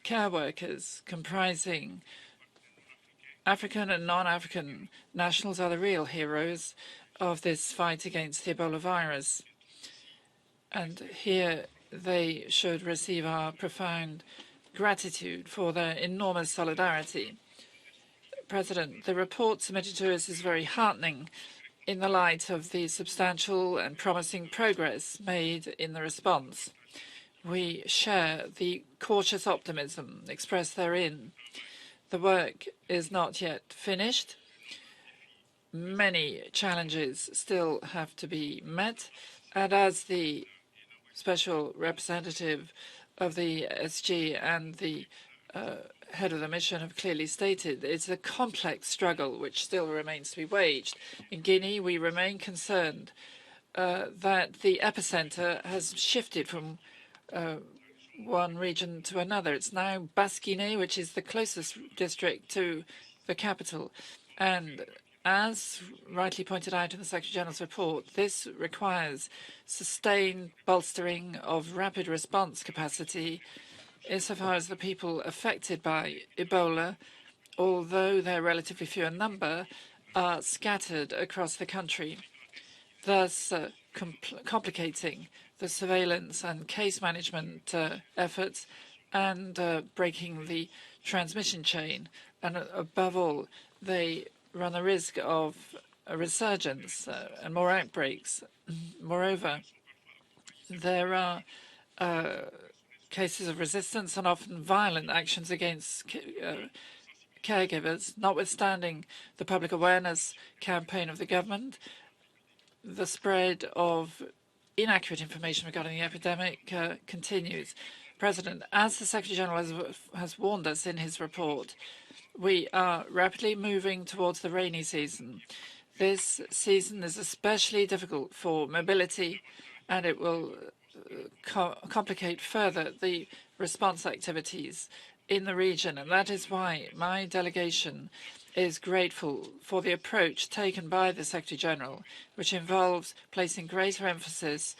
care workers comprising African and non-African nationals are the real heroes of this fight against the Ebola virus. And here they should receive our profound gratitude for their enormous solidarity. President, the report submitted to us is very heartening in the light of the substantial and promising progress made in the response. We share the cautious optimism expressed therein. The work is not yet finished. Many challenges still have to be met, and as the special representative of the SG and the head of the mission have clearly stated, it's a complex struggle which still remains to be waged. In Guinea, we remain concerned that the epicenter has shifted from one region to another. It's now Basse-Guinée, which is the closest district to the capital. And as rightly pointed out in the Secretary General's report, this requires sustained bolstering of rapid response capacity insofar as the people affected by Ebola, although they're relatively few in number, are scattered across the country, thus complicating the surveillance and case management efforts and breaking the transmission chain. And above all, they run the risk of a resurgence and more outbreaks. Moreover, there are cases of resistance and often violent actions against caregivers, notwithstanding the public awareness campaign of the government. The spread of inaccurate information regarding the epidemic continues. President, as the Secretary General has warned us in his report, we are rapidly moving towards the rainy season. This season is especially difficult for mobility, and it will complicate further the response activities in the region. And that is why my delegation is grateful for the approach taken by the Secretary General, which involves placing greater emphasis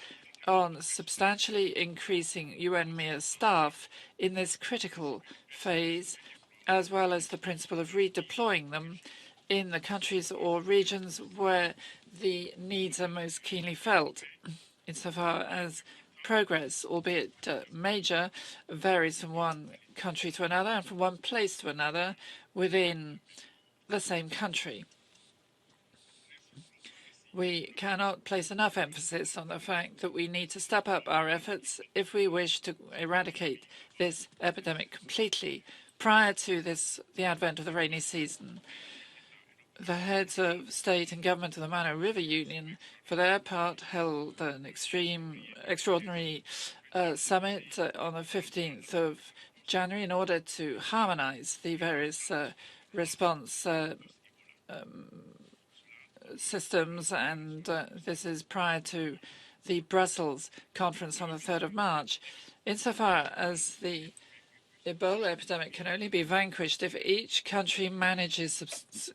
on substantially increasing UNMIR staff in this critical phase, as well as the principle of redeploying them in the countries or regions where the needs are most keenly felt, insofar as progress, albeit major, varies from one country to another and from one place to another within the same country. We cannot place enough emphasis on the fact that we need to step up our efforts if we wish to eradicate this epidemic completely prior to the advent of the rainy season. The heads of state and government of the Mano River Union, for their part, held an extraordinary summit on the 15th of January in order to harmonize the various response systems, and this is prior to the Brussels conference on the 3rd of March. Insofar as the Ebola epidemic can only be vanquished if each country manages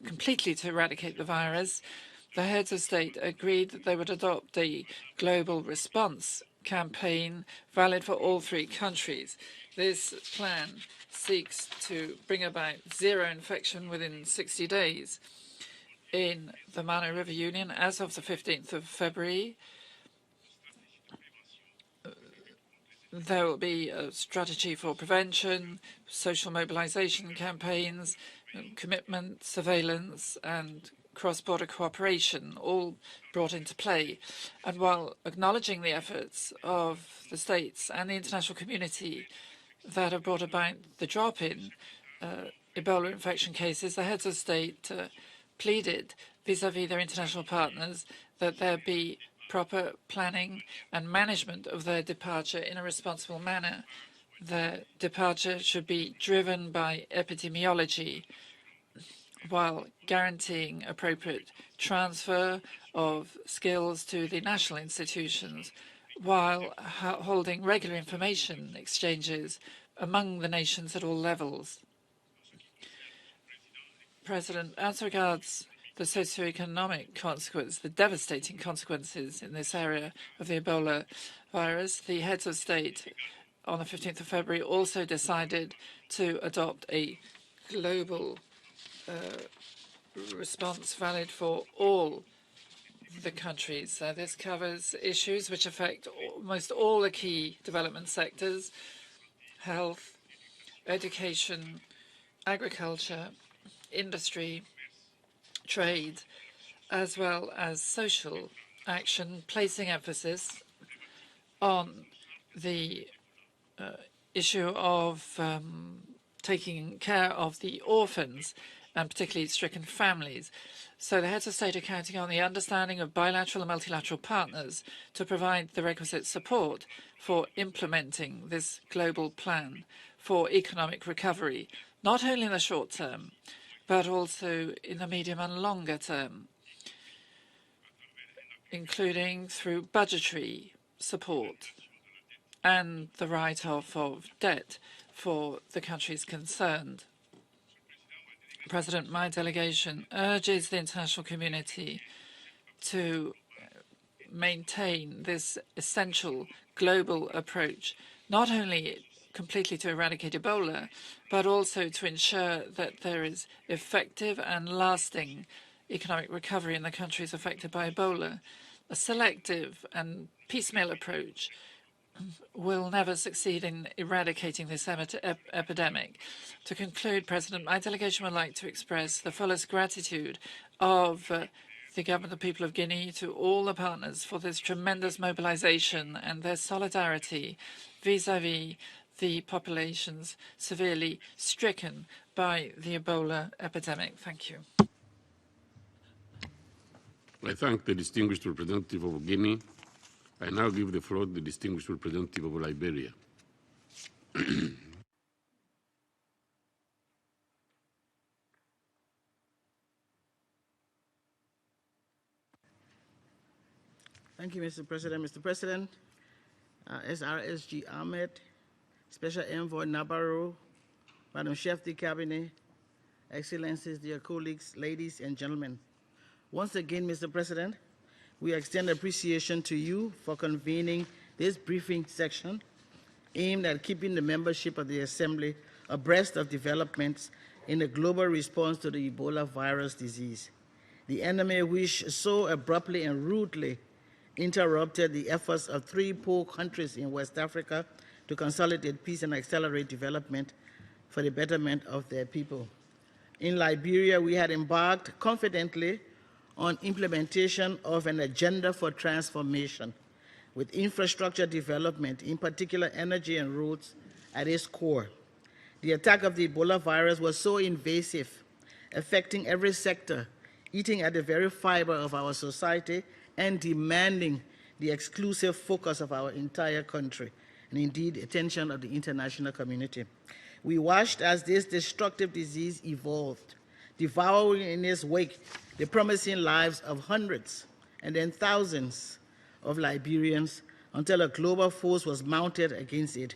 completely to eradicate the virus, the heads of state agreed that they would adopt a global response campaign valid for all three countries. This plan seeks to bring about zero infection within 60 days. In the Mano River Union, as of the 15th of February, there will be a strategy for prevention, social mobilization campaigns, commitment, surveillance, and cross-border cooperation, all brought into play. And while acknowledging the efforts of the states and the international community that have brought about the drop in Ebola infection cases, the heads of state pleaded vis-à-vis their international partners that there be proper planning and management of their departure in a responsible manner. Their departure should be driven by epidemiology while guaranteeing appropriate transfer of skills to the national institutions, while holding regular information exchanges among the nations at all levels. President, as regards the socioeconomic consequence, the devastating consequences in this area of the Ebola virus, the heads of state on the 15th of February also decided to adopt a global response valid for all the countries. This covers issues which affect almost all the key development sectors: health, education, agriculture, industry, trade, as well as social action, placing emphasis on the issue of taking care of the orphans and particularly stricken families. So the heads of state are counting on the understanding of bilateral and multilateral partners to provide the requisite support for implementing this global plan for economic recovery, not only in the short term, but also in the medium and longer term, including through budgetary support and the write-off of debt for the countries concerned. President, my delegation urges the international community to maintain this essential global approach, not only completely to eradicate Ebola, but also to ensure that there is effective and lasting economic recovery in the countries affected by Ebola. A selective and piecemeal approach will never succeed in eradicating this epidemic. To conclude, President, my delegation would like to express the fullest gratitude of the government of the people of Guinea to all the partners for this tremendous mobilization and their solidarity vis-à-vis the populations severely stricken by the Ebola epidemic. Thank you. I thank the distinguished representative of Guinea. I now give the floor to the distinguished representative of Liberia. Thank you, Mr. President. Mr. President, SRSG Ahmed, Special Envoy Nabarro, Madam Chef de Cabinet, Excellencies, dear colleagues, ladies and gentlemen. Once again, Mr. President, we extend appreciation to you for convening this briefing section aimed at keeping the membership of the Assembly abreast of developments in the global response to the Ebola virus disease. The enemy, which so abruptly and rudely interrupted the efforts of 3 poor countries in West Africa to consolidate peace and accelerate development for the betterment of their people. In Liberia, we had embarked confidently on implementation of an agenda for transformation, with infrastructure development, in particular energy and roads, at its core. The attack of the Ebola virus was so invasive, affecting every sector, eating at the very fiber of our society, and demanding the exclusive focus of our entire country, and indeed attention of the international community. We watched as this destructive disease evolved, devouring in its wake the promising lives of hundreds and then thousands of Liberians until a global force was mounted against it.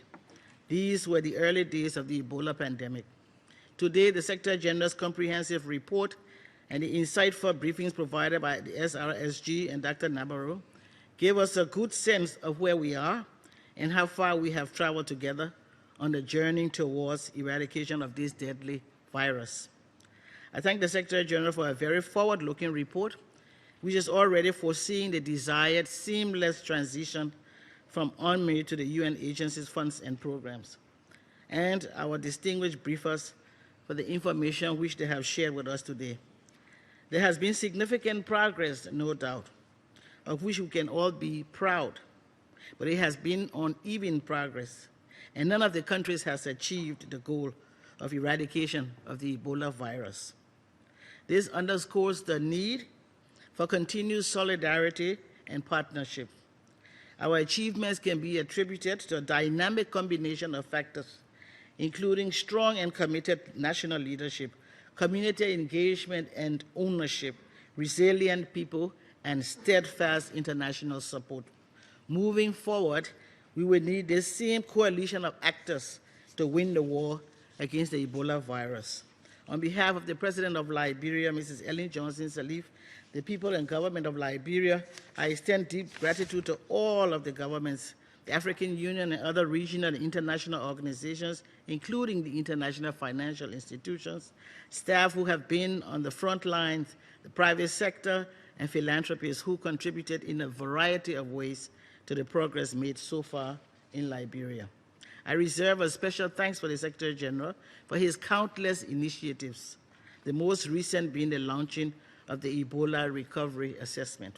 These were the early days of the Ebola pandemic. Today, the Secretary General's comprehensive report and the insightful briefings provided by the SRSG and Dr. Nabarro gave us a good sense of where we are and how far we have traveled together on the journey towards eradication of this deadly virus. I thank the Secretary General for a very forward-looking report, which is already foreseeing the desired seamless transition from UNMIR to the UN agencies, funds, and programs, and our distinguished briefers for the information which they have shared with us today. There has been significant progress, no doubt, of which we can all be proud, but it has been uneven progress, and none of the countries has achieved the goal of eradication of the Ebola virus. This underscores the need for continued solidarity and partnership. Our achievements can be attributed to a dynamic combination of factors, including strong and committed national leadership, community engagement and ownership, resilient people, and steadfast international support. Moving forward, we will need this same coalition of actors to win the war against the Ebola virus. On behalf of the President of Liberia, Mrs. Ellen Johnson Sirleaf, the people and government of Liberia, I extend deep gratitude to all of the governments, the African Union and other regional and international organizations, including the international financial institutions, staff who have been on the front lines, the private sector, and philanthropists who contributed in a variety of ways to the progress made so far in Liberia. I reserve a special thanks for the Secretary General for his countless initiatives, the most recent being the launching of the Ebola Recovery Assessment.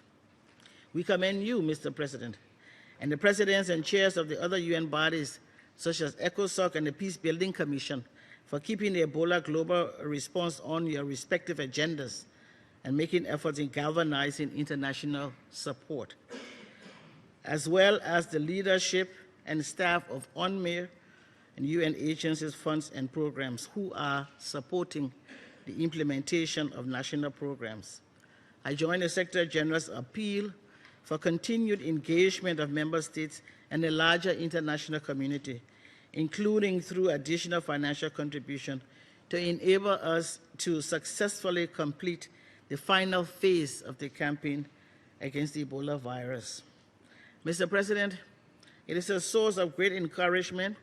We commend you, Mr. President, and the presidents and chairs of the other UN bodies, such as ECOSOC and the Peace Building Commission, for keeping the Ebola global response on your respective agendas and making efforts in galvanizing international support, as well as the leadership and staff of UNMIR and UN agencies, funds, and programs who are supporting the implementation of national programs. I join the Secretary General's appeal for continued engagement of member states and the larger international community, including through additional financial contribution, to enable us to successfully complete the final phase of the campaign against the Ebola virus. Mr. President, it is a source of great encouragement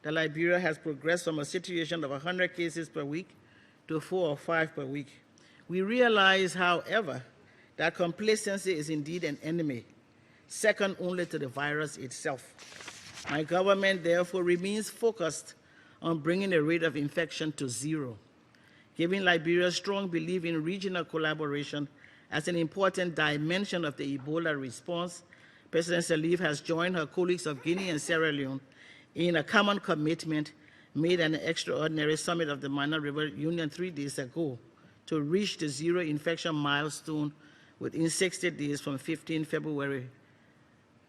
that Liberia has progressed from a situation of 100 cases per week to 4 or 5 per week. We realize, however, that complacency is indeed an enemy, second only to the virus itself. My government, therefore, remains focused on bringing the rate of infection to 0, giving Liberia a strong belief in regional collaboration as an important dimension of the Ebola response. President Sirleaf has joined her colleagues of Guinea and Sierra Leone in a common commitment made at an extraordinary summit of the Mana River Union 3 days ago to reach the 0 infection milestone within 60 days from 15 February,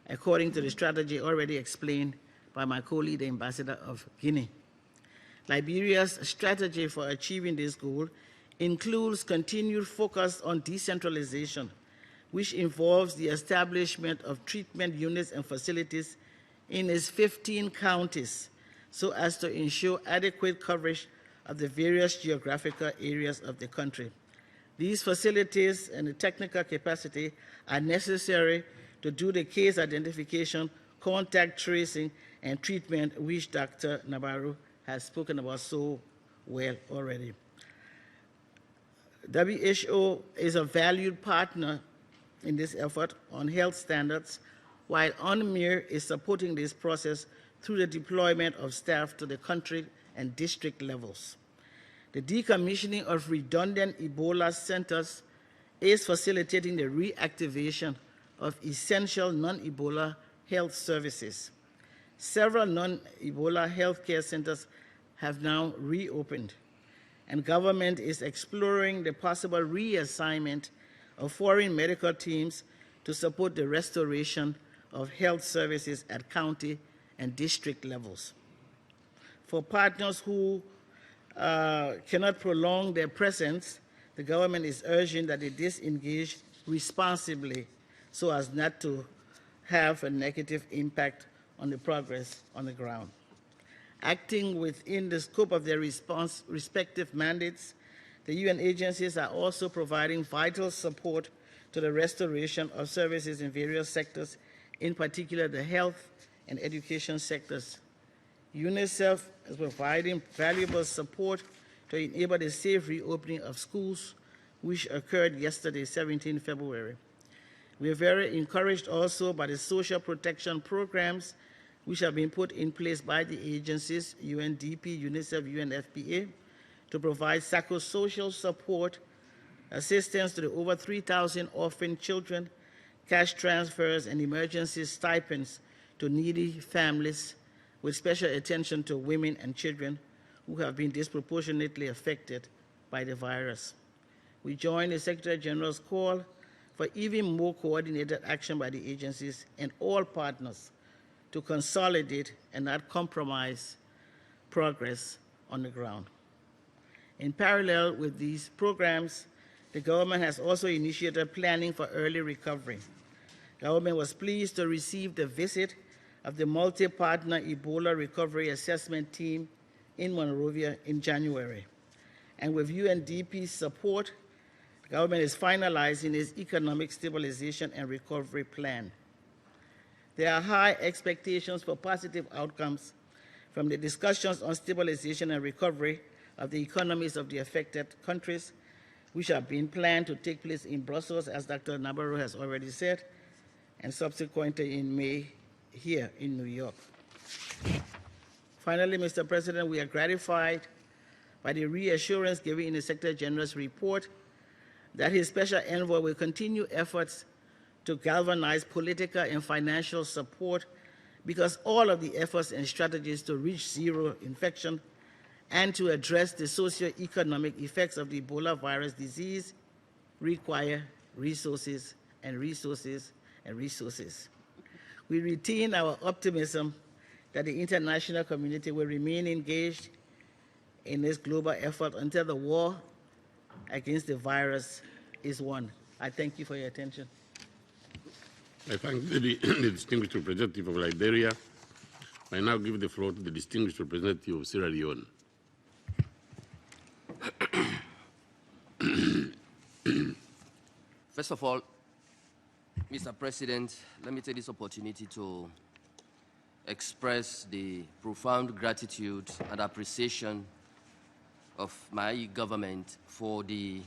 according to the strategy already explained by my colleague, the Ambassador of Guinea. Liberia's strategy for achieving this goal includes continued focus on decentralization, which involves the establishment of treatment units and facilities in its 15 counties so as to ensure adequate coverage of the various geographical areas of the country. These facilities and the technical capacity are necessary to do the case identification contact tracing, and treatment, which Dr. Nabarro has spoken about so well already. WHO is a valued partner in this effort on health standards, while UNMIR is supporting this process through the deployment of staff to the country and district levels. The decommissioning of redundant Ebola centers is facilitating the reactivation of essential non-Ebola health services. Several non-Ebola healthcare centers have now reopened, and government is exploring the possible reassignment of foreign medical teams to support the restoration of health services at county and district levels. For partners who cannot prolong their presence, the government is urging that they disengage responsibly so as not to have a negative impact on the progress on the ground. Acting within the scope of their respective mandates, the UN agencies are also providing vital support to the restoration of services in various sectors, in particular the health and education sectors. UNICEF is providing valuable support to enable the safe reopening of schools, which occurred yesterday, 17 February. We are very encouraged also by the social protection programs which have been put in place by the agencies, UNDP, UNICEF, UNFPA, to provide psychosocial support, assistance to the over 3,000 orphan children, cash transfers, and emergency stipends to needy families, with special attention to women and children who have been disproportionately affected by the virus. We join the Secretary General's call for even more coordinated action by the agencies and all partners to consolidate and not compromise progress on the ground. In parallel with these programs, the government has also initiated planning for early recovery. The government was pleased to receive the visit of the multi-partner Ebola recovery assessment team in Monrovia in January. And with UNDP's support, the government is finalizing its economic stabilization and recovery plan. There are high expectations for positive outcomes from the discussions on stabilization and recovery of the economies of the affected countries, which are being planned to take place in Brussels, as Dr. Nabarro has already said, and subsequently in May here in New York. Finally, Mr. President, we are gratified by the reassurance given in the Secretary General's report that his special envoy will continue efforts to galvanize political and financial support, because all of the efforts and strategies to reach zero infection and to address the socio-economic effects of the Ebola virus disease require resources and resources and resources. We retain our optimism that the international community will remain engaged in this global effort until the war against the virus is won. I thank you for your attention. I thank the distinguished representative of Liberia. I now give the floor to the distinguished representative of Sierra Leone. First of all, Mr. President, let me take this opportunity to express the profound gratitude and appreciation of my government for the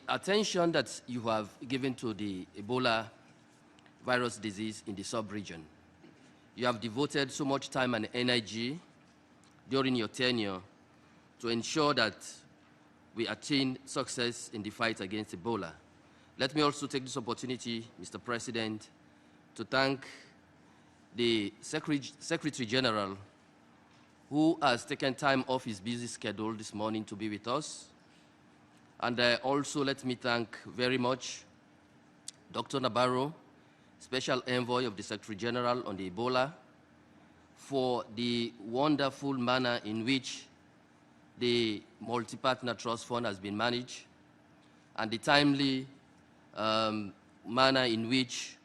attention that you have given to the Ebola virus disease in the sub-region. You have devoted so much time and energy during your tenure to ensure that we attain success in the fight against Ebola. Let me also take this opportunity, Mr. President, to thank the Secretary General, who has taken time off his busy schedule this morning to be with us. And also let me thank very much Dr. Nabarro, Special Envoy of the Secretary General on the Ebola, for the wonderful manner in which the Multi-Partner Trust Fund has been managed, and the timely manner in which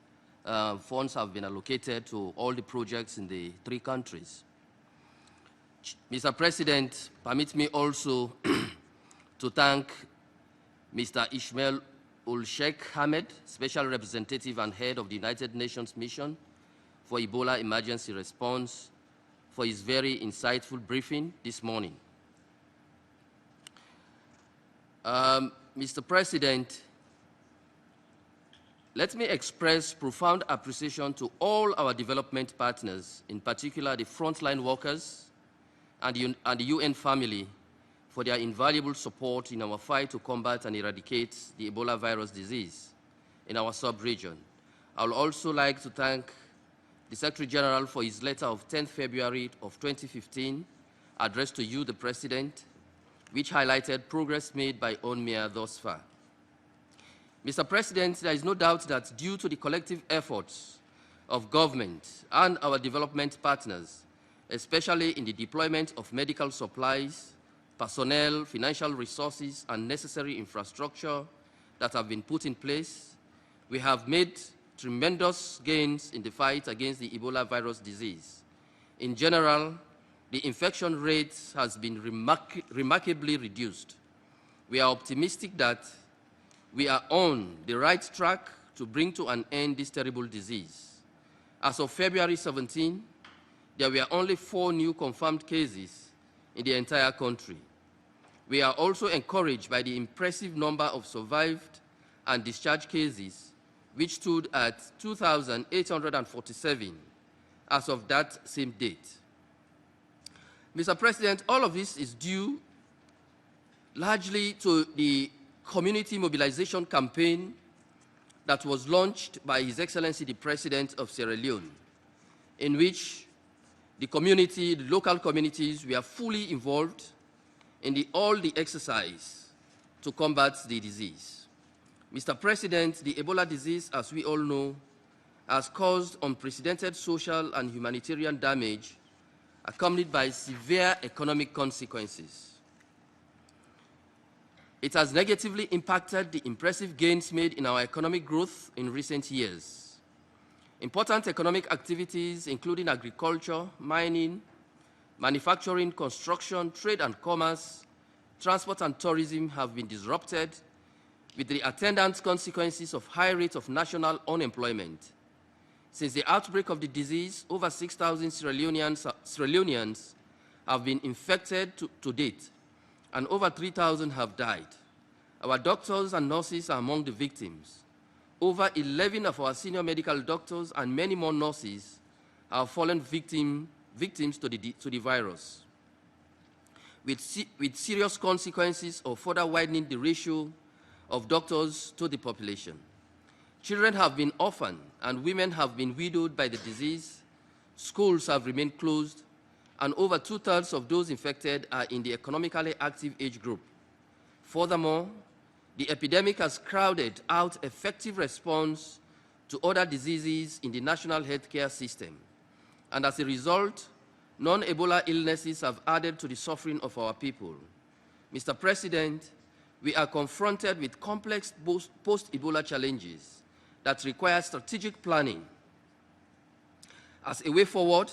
funds have been allocated to all the projects in the 3 countries. Mr. President, permit me also to thank Mr. Ishmael Ul Sheikh Ahmed, Special Representative and Head of the United Nations Mission for Ebola Emergency Response, for his very insightful briefing this morning. Mr. President, let me express profound appreciation to all our development partners, in particular the frontline workers and the UN family, for their invaluable support in our fight to combat and eradicate the Ebola virus disease in our sub-region. I would also like to thank the Secretary General for his letter of 10th February of 2015, addressed to you, the President, which highlighted progress made by UNMIA thus far. Mr. President, there is no doubt that due to the collective efforts of government and our development partners, especially in the deployment of medical supplies, personnel, financial resources, and necessary infrastructure that have been put in place, we have made tremendous gains in the fight against the Ebola virus disease. In general, the infection rate has been remarkably reduced. We are optimistic that we are on the right track to bring to an end this terrible disease. As of February 17, there were only 4 new confirmed cases in the entire country. We are also encouraged by the impressive number of survived and discharged cases, which stood at 2,847 as of that same date. Mr. President, all of this is due largely to the community mobilization campaign that was launched by His Excellency the President of Sierra Leone, in which the community, the local communities, were fully involved in all the exercise to combat the disease. Mr. President, the Ebola disease, as we all know, has caused unprecedented social and humanitarian damage accompanied by severe economic consequences. It has negatively impacted the impressive gains made in our economic growth in recent years. Important economic activities, including agriculture, mining, manufacturing, construction, trade and commerce, transport and tourism, have been disrupted, with the attendant consequences of high rates of national unemployment. Since the outbreak of the disease, over 6,000 Sierra Leoneans have been infected to date, and over 3,000 have died. Our doctors and nurses are among the victims. Over 11 of our senior medical doctors and many more nurses have fallen victims to the virus, with serious consequences of further widening the ratio of doctors to the population. Children have been orphaned and women have been widowed by the disease. Schools have remained closed, and over 2/3 of those infected are in the economically active age group. Furthermore, the epidemic has crowded out effective response to other diseases in the national healthcare system, and as a result, non-Ebola illnesses have added to the suffering of our people. Mr. President, we are confronted with complex post-Ebola challenges that require strategic planning. As a way forward,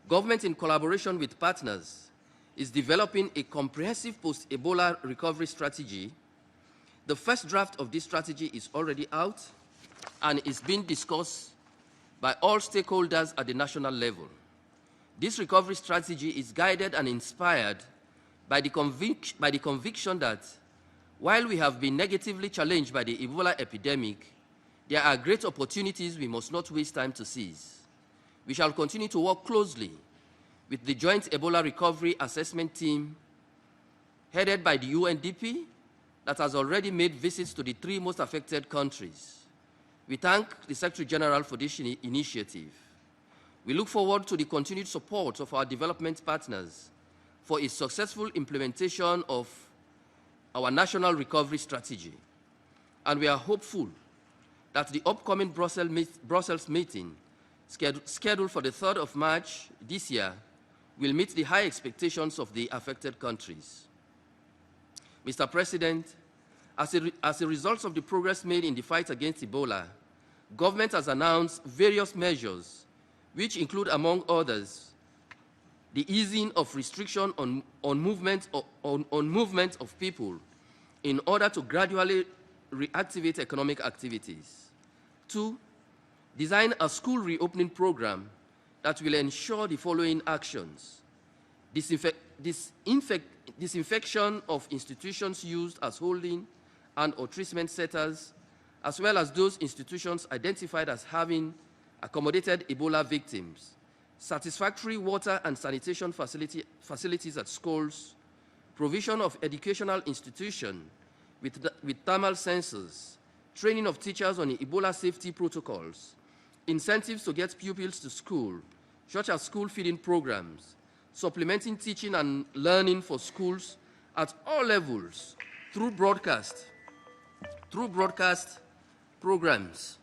government, in collaboration with partners, is developing a comprehensive post-Ebola recovery strategy. The first draft of this strategy is already out and is being discussed by all stakeholders at the national level. This recovery strategy is guided and inspired by the conviction that while we have been negatively challenged by the Ebola epidemic, there are great opportunities we must not waste time to seize. We shall continue to work closely with the Joint Ebola Recovery Assessment Team, headed by the UNDP, that has already made visits to the 3 most affected countries. We thank the Secretary General for this initiative. We look forward to the continued support of our development partners for a successful implementation of our national recovery strategy. And we are hopeful that the upcoming Brussels meeting, scheduled for the 3rd of March this year, will meet the high expectations of the affected countries. Mr. President, as a result of the progress made in the fight against Ebola, government has announced various measures, which include, among others, the easing of restriction on movement of people in order to gradually reactivate economic activities. 2, design a school reopening program that will ensure the following actions: disinfection of institutions used as holding and/or treatment centers, as well as those institutions identified as having accommodated Ebola victims, satisfactory water and sanitation facilities at schools, provision of educational institutions with thermal sensors, training of teachers on Ebola safety protocols, incentives to get pupils to school, such as school feeding programs, supplementing teaching and learning for schools at all levels through broadcast programs,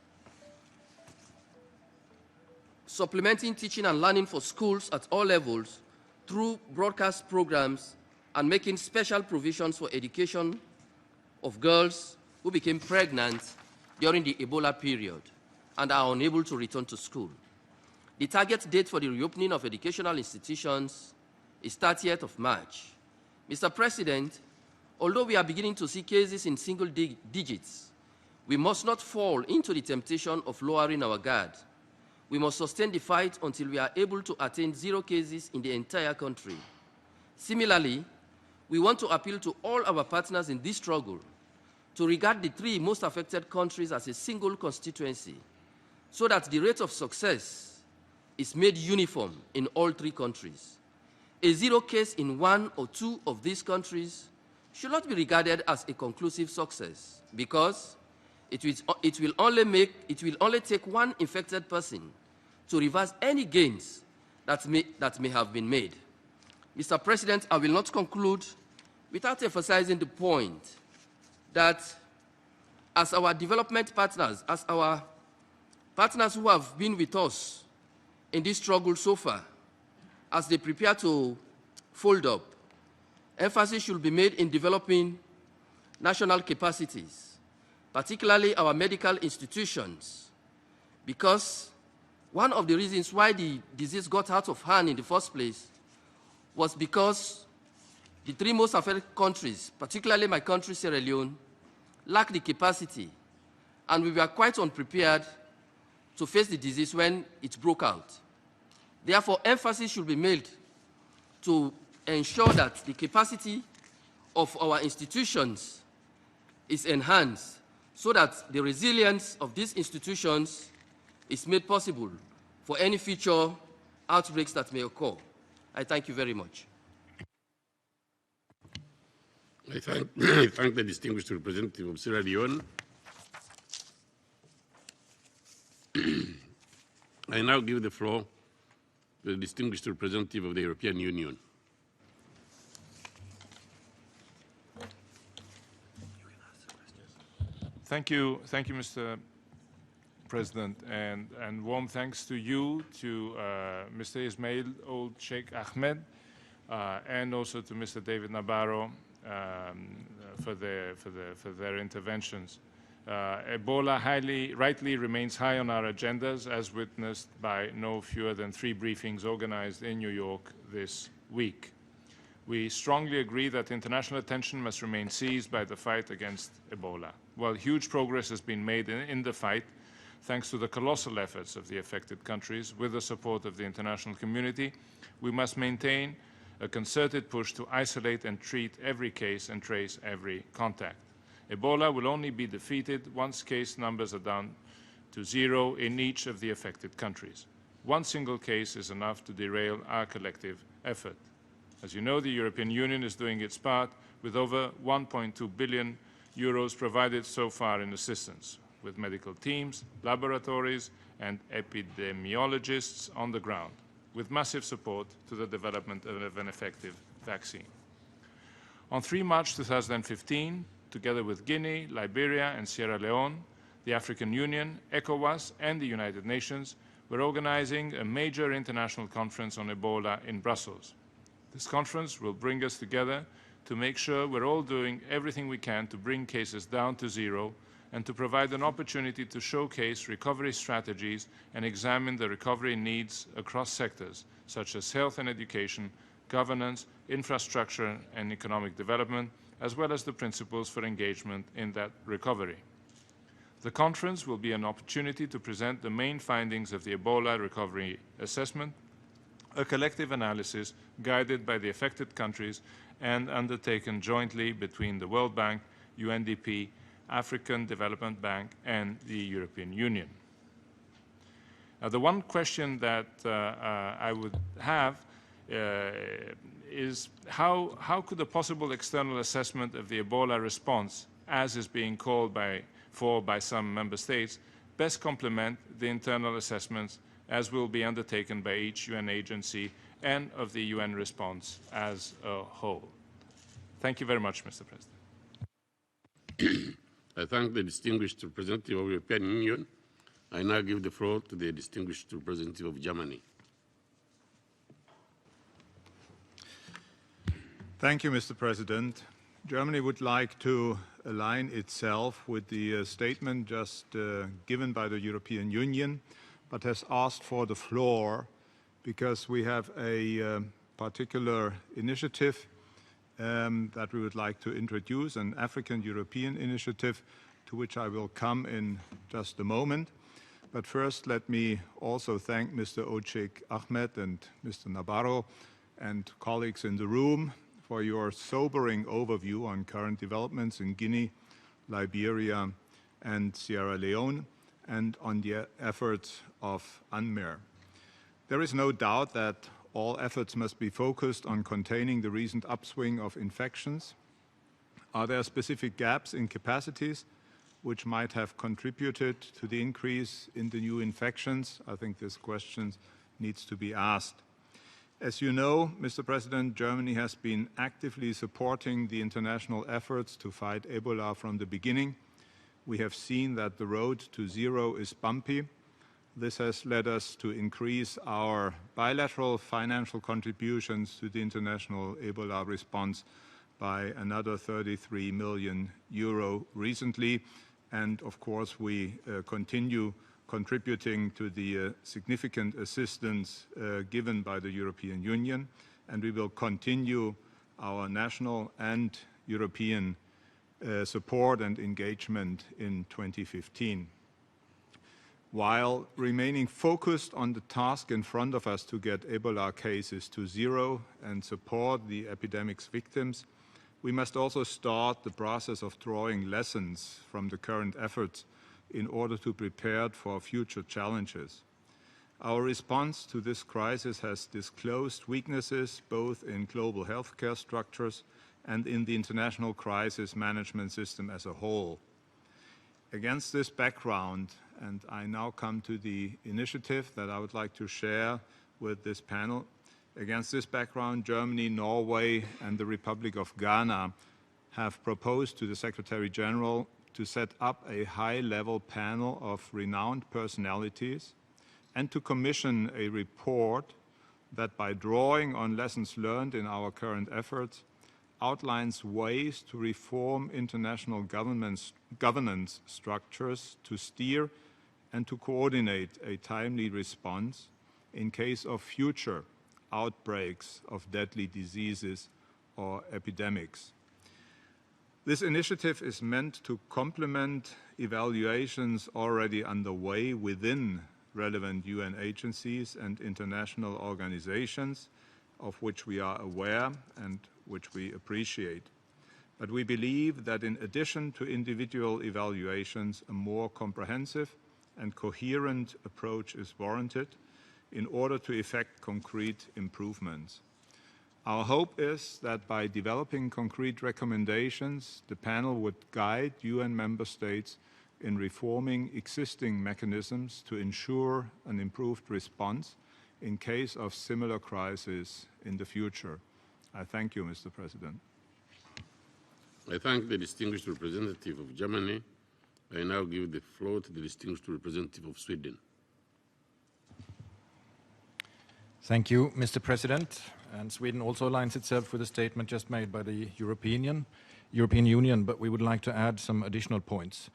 supplementing teaching and learning for schools at all levels through broadcast programs, and making special provisions for education of girls who became pregnant during the Ebola period and are unable to return to school. The target date for the reopening of educational institutions is 30th of March. Mr. President, although we are beginning to see cases in single digits, we must not fall into the temptation of lowering our guard. We must sustain the fight until we are able to attain 0 cases in the entire country. Similarly, we want to appeal to all our partners in this struggle to regard the 3 most affected countries as a single constituency, so that the rate of success is made uniform in all 3 countries. A 0 case in 1 or 2 of these countries should not be regarded as a conclusive success, because it will only take 1 infected person to reverse any gains that may have been made. Mr. President, I will not conclude without emphasizing the point that as our development partners, as our partners who have been with us in this struggle so far, as they prepare to fold up, emphasis should be made in developing national capacities, particularly our medical institutions, because one of the reasons why the disease got out of hand in the first place was because the 3 most affected countries, particularly my country, Sierra Leone, lacked the capacity, and we were quite unprepared to face the disease when it broke out. Therefore, emphasis should be made to ensure that the capacity of our institutions is enhanced, so that the resilience of these institutions is made possible for any future outbreaks that may occur. I thank you very much. I thank the distinguished representative of Sierra Leone. I now give the floor to the distinguished representative of the European Union. Thank you, Mr. President, and warm thanks to you, to Mr. Ismail Ould Sheikh Ahmed, and also to Mr. David Nabarro for their interventions. Ebola rightly remains high on our agendas, as witnessed by no fewer than 3 briefings organized in New York this week. We strongly agree that international attention must remain seized by the fight against Ebola. While huge progress has been made in the fight, thanks to the colossal efforts of the affected countries, with the support of the international community, we must maintain a concerted push to isolate and treat every case and trace every contact. Ebola will only be defeated once case numbers are down to 0 in each of the affected countries. 1 single case is enough to derail our collective effort. As you know, the European Union is doing its part with over 1.2 billion euros provided so far in assistance, with medical teams, laboratories, and epidemiologists on the ground, with massive support to the development of an effective vaccine. On 3 March 2015, together with Guinea, Liberia, and Sierra Leone, the African Union, ECOWAS, and the United Nations were organizing a major international conference on Ebola in Brussels. This conference will bring us together to make sure we're all doing everything we can to bring cases down to 0 and to provide an opportunity to showcase recovery strategies and examine the recovery needs across sectors, such as health and education, governance, infrastructure and economic development, as well as the principles for engagement in that recovery. The conference will be an opportunity to present the main findings of the Ebola recovery assessment, a collective analysis guided by the affected countries and undertaken jointly between the World Bank, UNDP, African Development Bank, and the European Union. Now, the one question that I would have is how could a possible external assessment of the Ebola response, as is being called for by some member states, best complement the internal assessments as will be undertaken by each UN agency and of the UN response as a whole. Thank you very much, Mr. President. I thank the distinguished representative of the European Union. I now give the floor to the distinguished representative of Germany. Thank you, Mr. President. Germany would like to align itself with the statement just given by the European Union, but has asked for the floor because we have a particular initiative that we would like to introduce, an African-European initiative, to which I will come in just a moment. But first, let me also thank Mr. Oldchik Ahmed and Mr. Nabarro and colleagues in the room for your sobering overview on current developments in Guinea, Liberia, and Sierra Leone, and on the efforts of UNMEER. There is no doubt that all efforts must be focused on containing the recent upswing of infections. Are there specific gaps in capacities which might have contributed to the increase in the new infections? I think this question needs to be asked. As you know, Mr. President, Germany has been actively supporting the international efforts to fight Ebola from the beginning. We have seen that the road to zero is bumpy. This has led us to increase our bilateral financial contributions to the international Ebola response by another 33 million euro recently. And of course, we continue contributing to the significant assistance given by the European Union, and we will continue our national and European support and engagement in 2015. While remaining focused on the task in front of us to get Ebola cases to zero and support the epidemic's victims, we must also start the process of drawing lessons from the current efforts in order to prepare for future challenges. Our response to this crisis has disclosed weaknesses both in global healthcare structures and in the international crisis management system as a whole. Against this background, and I now come to the initiative that I would like to share with this panel, against this background, Germany, Norway, and the Republic of Ghana have proposed to the Secretary General to set up a high-level panel of renowned personalities and to commission a report that, by drawing on lessons learned in our current efforts, outlines ways to reform international governance structures to steer and to coordinate a timely response in case of future outbreaks of deadly diseases or epidemics. This initiative is meant to complement evaluations already underway within relevant UN agencies and international organizations, of which we are aware and which we appreciate. But we believe that in addition to individual evaluations, a more comprehensive and coherent approach is warranted in order to effect concrete improvements. Our hope is that by developing concrete recommendations, the panel would guide UN member states in reforming existing mechanisms to ensure an improved response in case of similar crises in the future. I thank you, Mr. President. I thank the distinguished representative of Germany. I now give the floor to the distinguished representative of Sweden. Thank you, Mr. President. And Sweden also aligns itself with the statement just made by the European Union, but we would like to add some additional points.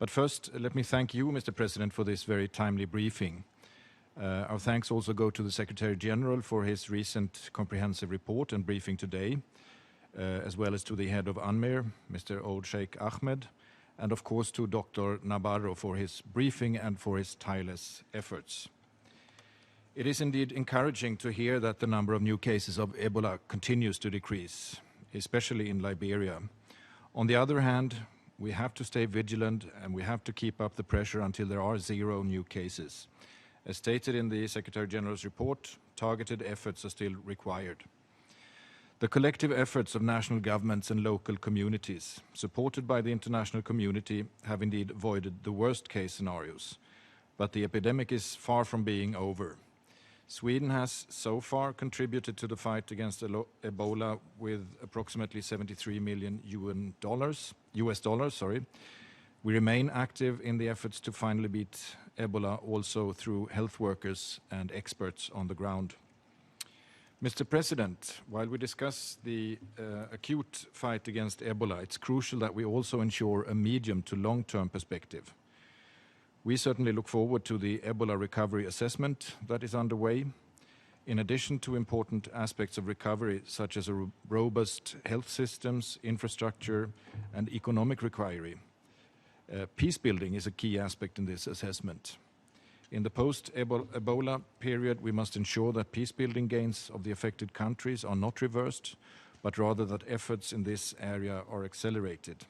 But first, let me thank you, Mr. President, for this very timely briefing. Our thanks also go to the Secretary General for his recent comprehensive report and briefing today. as well as to the head of UNMIR, Mr. Old Sheikh Ahmed, and of course to Dr. Nabarro for his briefing and for his tireless efforts. It is indeed encouraging to hear that the number of new cases of Ebola continues to decrease, especially in Liberia. On the other hand, we have to stay vigilant and we have to keep up the pressure until there are 0 new cases. As stated in the Secretary General's report, targeted efforts are still required. The collective efforts of national governments and local communities, supported by the international community, have indeed avoided the worst-case scenarios. But the epidemic is far from being over. Sweden has so far contributed to the fight against Ebola with approximately $73 million US dollars. We remain active in the efforts to finally beat Ebola also through health workers and experts on the ground. Mr. President, while we discuss the acute fight against Ebola, it's crucial that we also ensure a medium to long-term perspective. We certainly look forward to the Ebola recovery assessment that is underway. In addition to important aspects of recovery, such as robust health systems, infrastructure, and economic recovery, peace building is a key aspect in this assessment. In the post-Ebola period, we must ensure that peace-building gains of the affected countries are not reversed, but rather that efforts in this area are accelerated.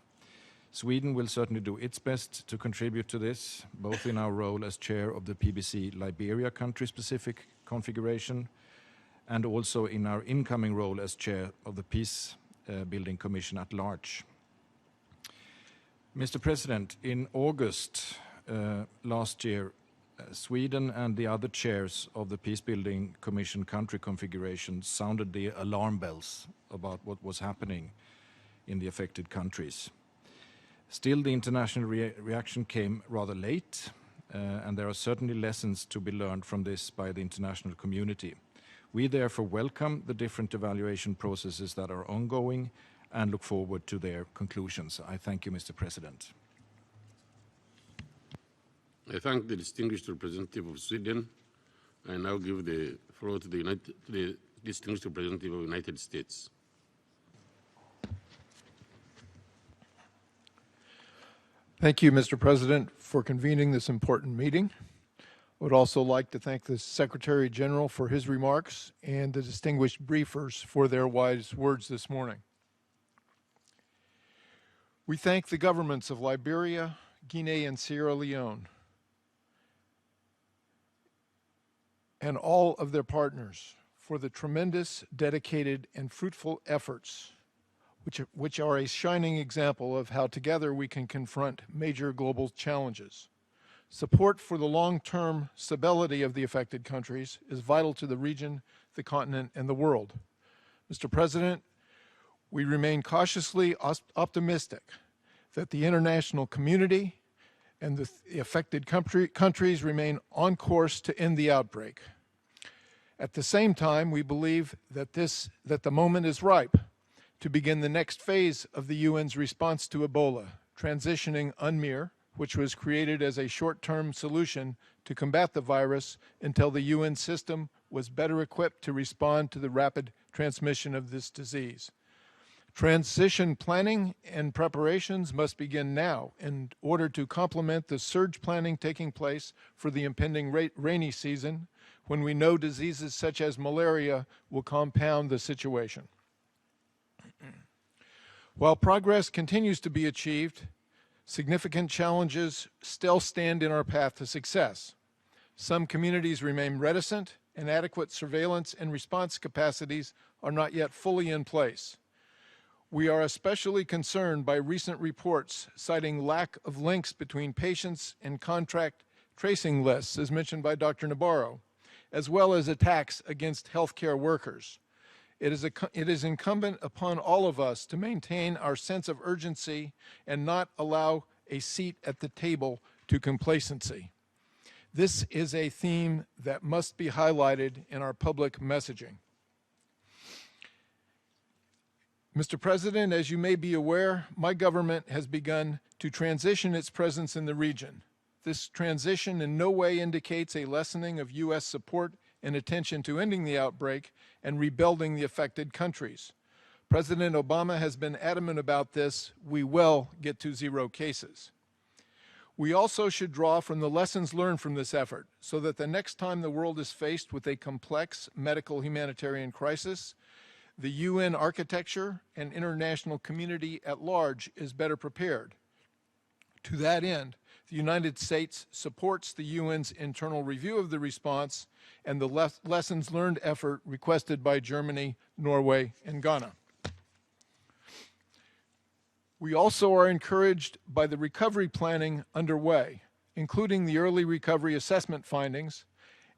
Sweden will certainly do its best to contribute to this, both in our role as chair of the PBC Liberia country-specific configuration and also in our incoming role as chair of the Peace Building Commission at large. Mr. President, in August last year, Sweden and the other chairs of the Peace Building Commission country configuration sounded the alarm bells about what was happening in the affected countries. Still, the international reaction came rather late, and there are certainly lessons to be learned from this by the international community. We therefore welcome the different evaluation processes that are ongoing and look forward to their conclusions. I thank you, Mr. President. I thank the distinguished representative of Sweden. I now give the floor to the distinguished representative of the United States. Thank you, Mr. President, for convening this important meeting. I would also like to thank the Secretary General for his remarks and the distinguished briefers for their wise words this morning. We thank the governments of Liberia, Guinea, and Sierra Leone and all of their partners for the tremendous, dedicated, and fruitful efforts which are a shining example of how together we can confront major global challenges. Support for the long-term stability of the affected countries is vital to the region, the continent, and the world. Mr. President, we remain cautiously optimistic that the international community and the affected countries remain on course to end the outbreak. At the same time, we believe that the moment is ripe to begin the next phase of the UN's response to Ebola, transitioning UNMIR, which was created as a short-term solution to combat the virus until the UN system was better equipped to respond to the rapid transmission of this disease. Transition planning and preparations must begin now in order to complement the surge planning taking place for the impending rainy season, when we know diseases such as malaria will compound the situation. While progress continues to be achieved, significant challenges still stand in our path to success. Some communities remain reticent, and adequate surveillance and response capacities are not yet fully in place. We are especially concerned by recent reports citing lack of links between patients and contact tracing lists, as mentioned by Dr. Nabarro, as well as attacks against healthcare workers. It is incumbent upon all of us to maintain our sense of urgency and not allow a seat at the table to complacency. This is a theme that must be highlighted in our public messaging. Mr. President, as you may be aware, my government has begun to transition its presence in the region. This transition in no way indicates a lessening of U.S. support and attention to ending the outbreak and rebuilding the affected countries. President Obama has been adamant about this. We will get to 0 cases. We also should draw from the lessons learned from this effort so that the next time the world is faced with a complex medical humanitarian crisis, the UN architecture and international community at large is better prepared. To that end, the United States supports the UN's internal review of the response and the lessons learned effort requested by Germany, Norway, and Ghana. We also are encouraged by the recovery planning underway, including the early recovery assessment findings,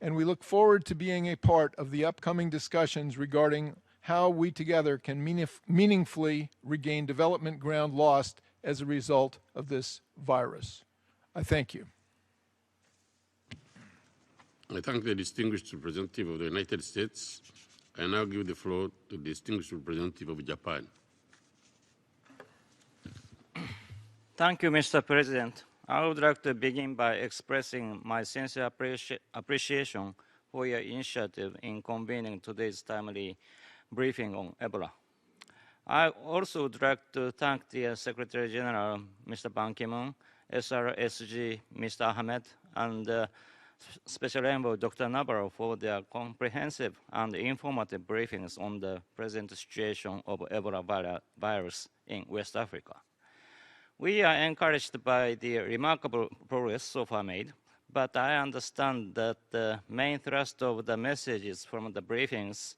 and we look forward to being a part of the upcoming discussions regarding how we together can meaningfully regain development ground lost as a result of this virus. I thank you. I thank the distinguished representative of the United States. I now give the floor to the distinguished representative of Japan. Thank you, Mr. President. I would like to begin by expressing my sincere appreciation for your initiative in convening today's timely briefing on Ebola. I also would like to thank the Secretary General, Mr. Ban Ki-moon, SRSG, Mr. Ahmed, and Special Envoy Dr. Navarro for their comprehensive and informative briefings on the present situation of Ebola virus in West Africa. We are encouraged by the remarkable progress so far made, but I understand that the main thrust of the messages from the briefings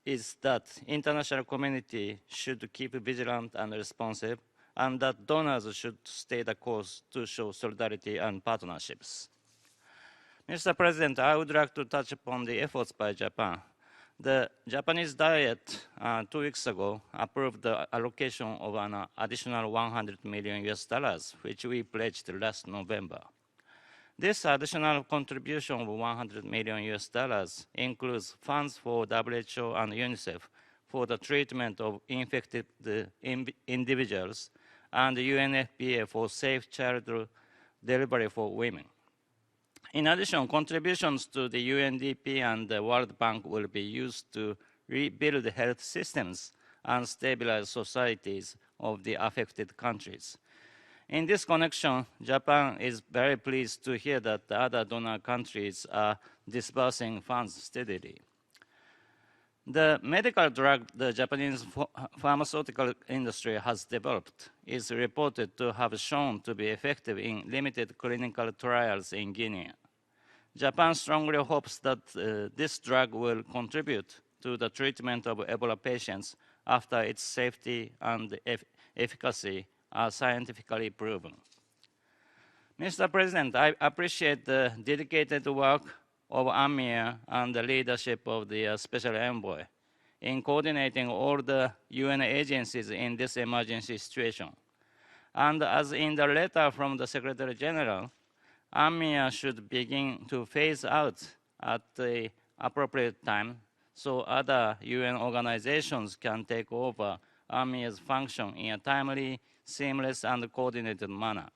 is that international community should keep vigilant and responsive, and that donors should stay the course to show solidarity and partnerships. Mr. President, I would like to touch upon the efforts by Japan. The Japanese Diet 2 weeks ago approved the allocation of an additional $100 million, which we pledged last November. This additional contribution of $100 million includes funds for WHO and UNICEF for the treatment of infected individuals and UNFPA for safe child delivery for women. In addition, contributions to the UNDP and the World Bank will be used to rebuild health systems and stabilize societies of the affected countries. In this connection, Japan is very pleased to hear that the other donor countries are disbursing funds steadily. The medical drug the Japanese pharmaceutical industry has developed is reported to have shown to be effective in limited clinical trials in Guinea. Japan strongly hopes that this drug will contribute to the treatment of Ebola patients after its safety and efficacy are scientifically proven. Mr. President, I appreciate the dedicated work of AMIR and the leadership of the Special Envoy in coordinating all the UN agencies in this emergency situation. And as in the letter from the Secretary General, AMIR should begin to phase out at the appropriate time so other UN organizations can take over AMIR's function in a timely, seamless, and coordinated manner.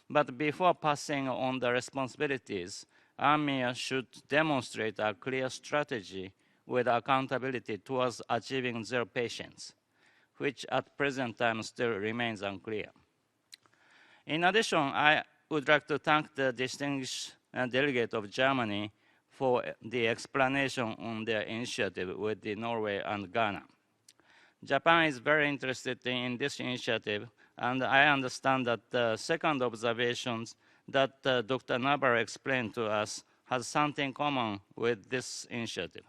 But before passing on the responsibilities, AMIR should demonstrate a clear strategy with accountability towards achieving 0 patients, which at present time still remains unclear. In addition, I would like to thank the distinguished delegate of Germany for the explanation on their initiative with the Norway and Ghana. Japan is very interested in this initiative, and I understand that the second observations that Dr. Navarro explained to us has something common with this initiative.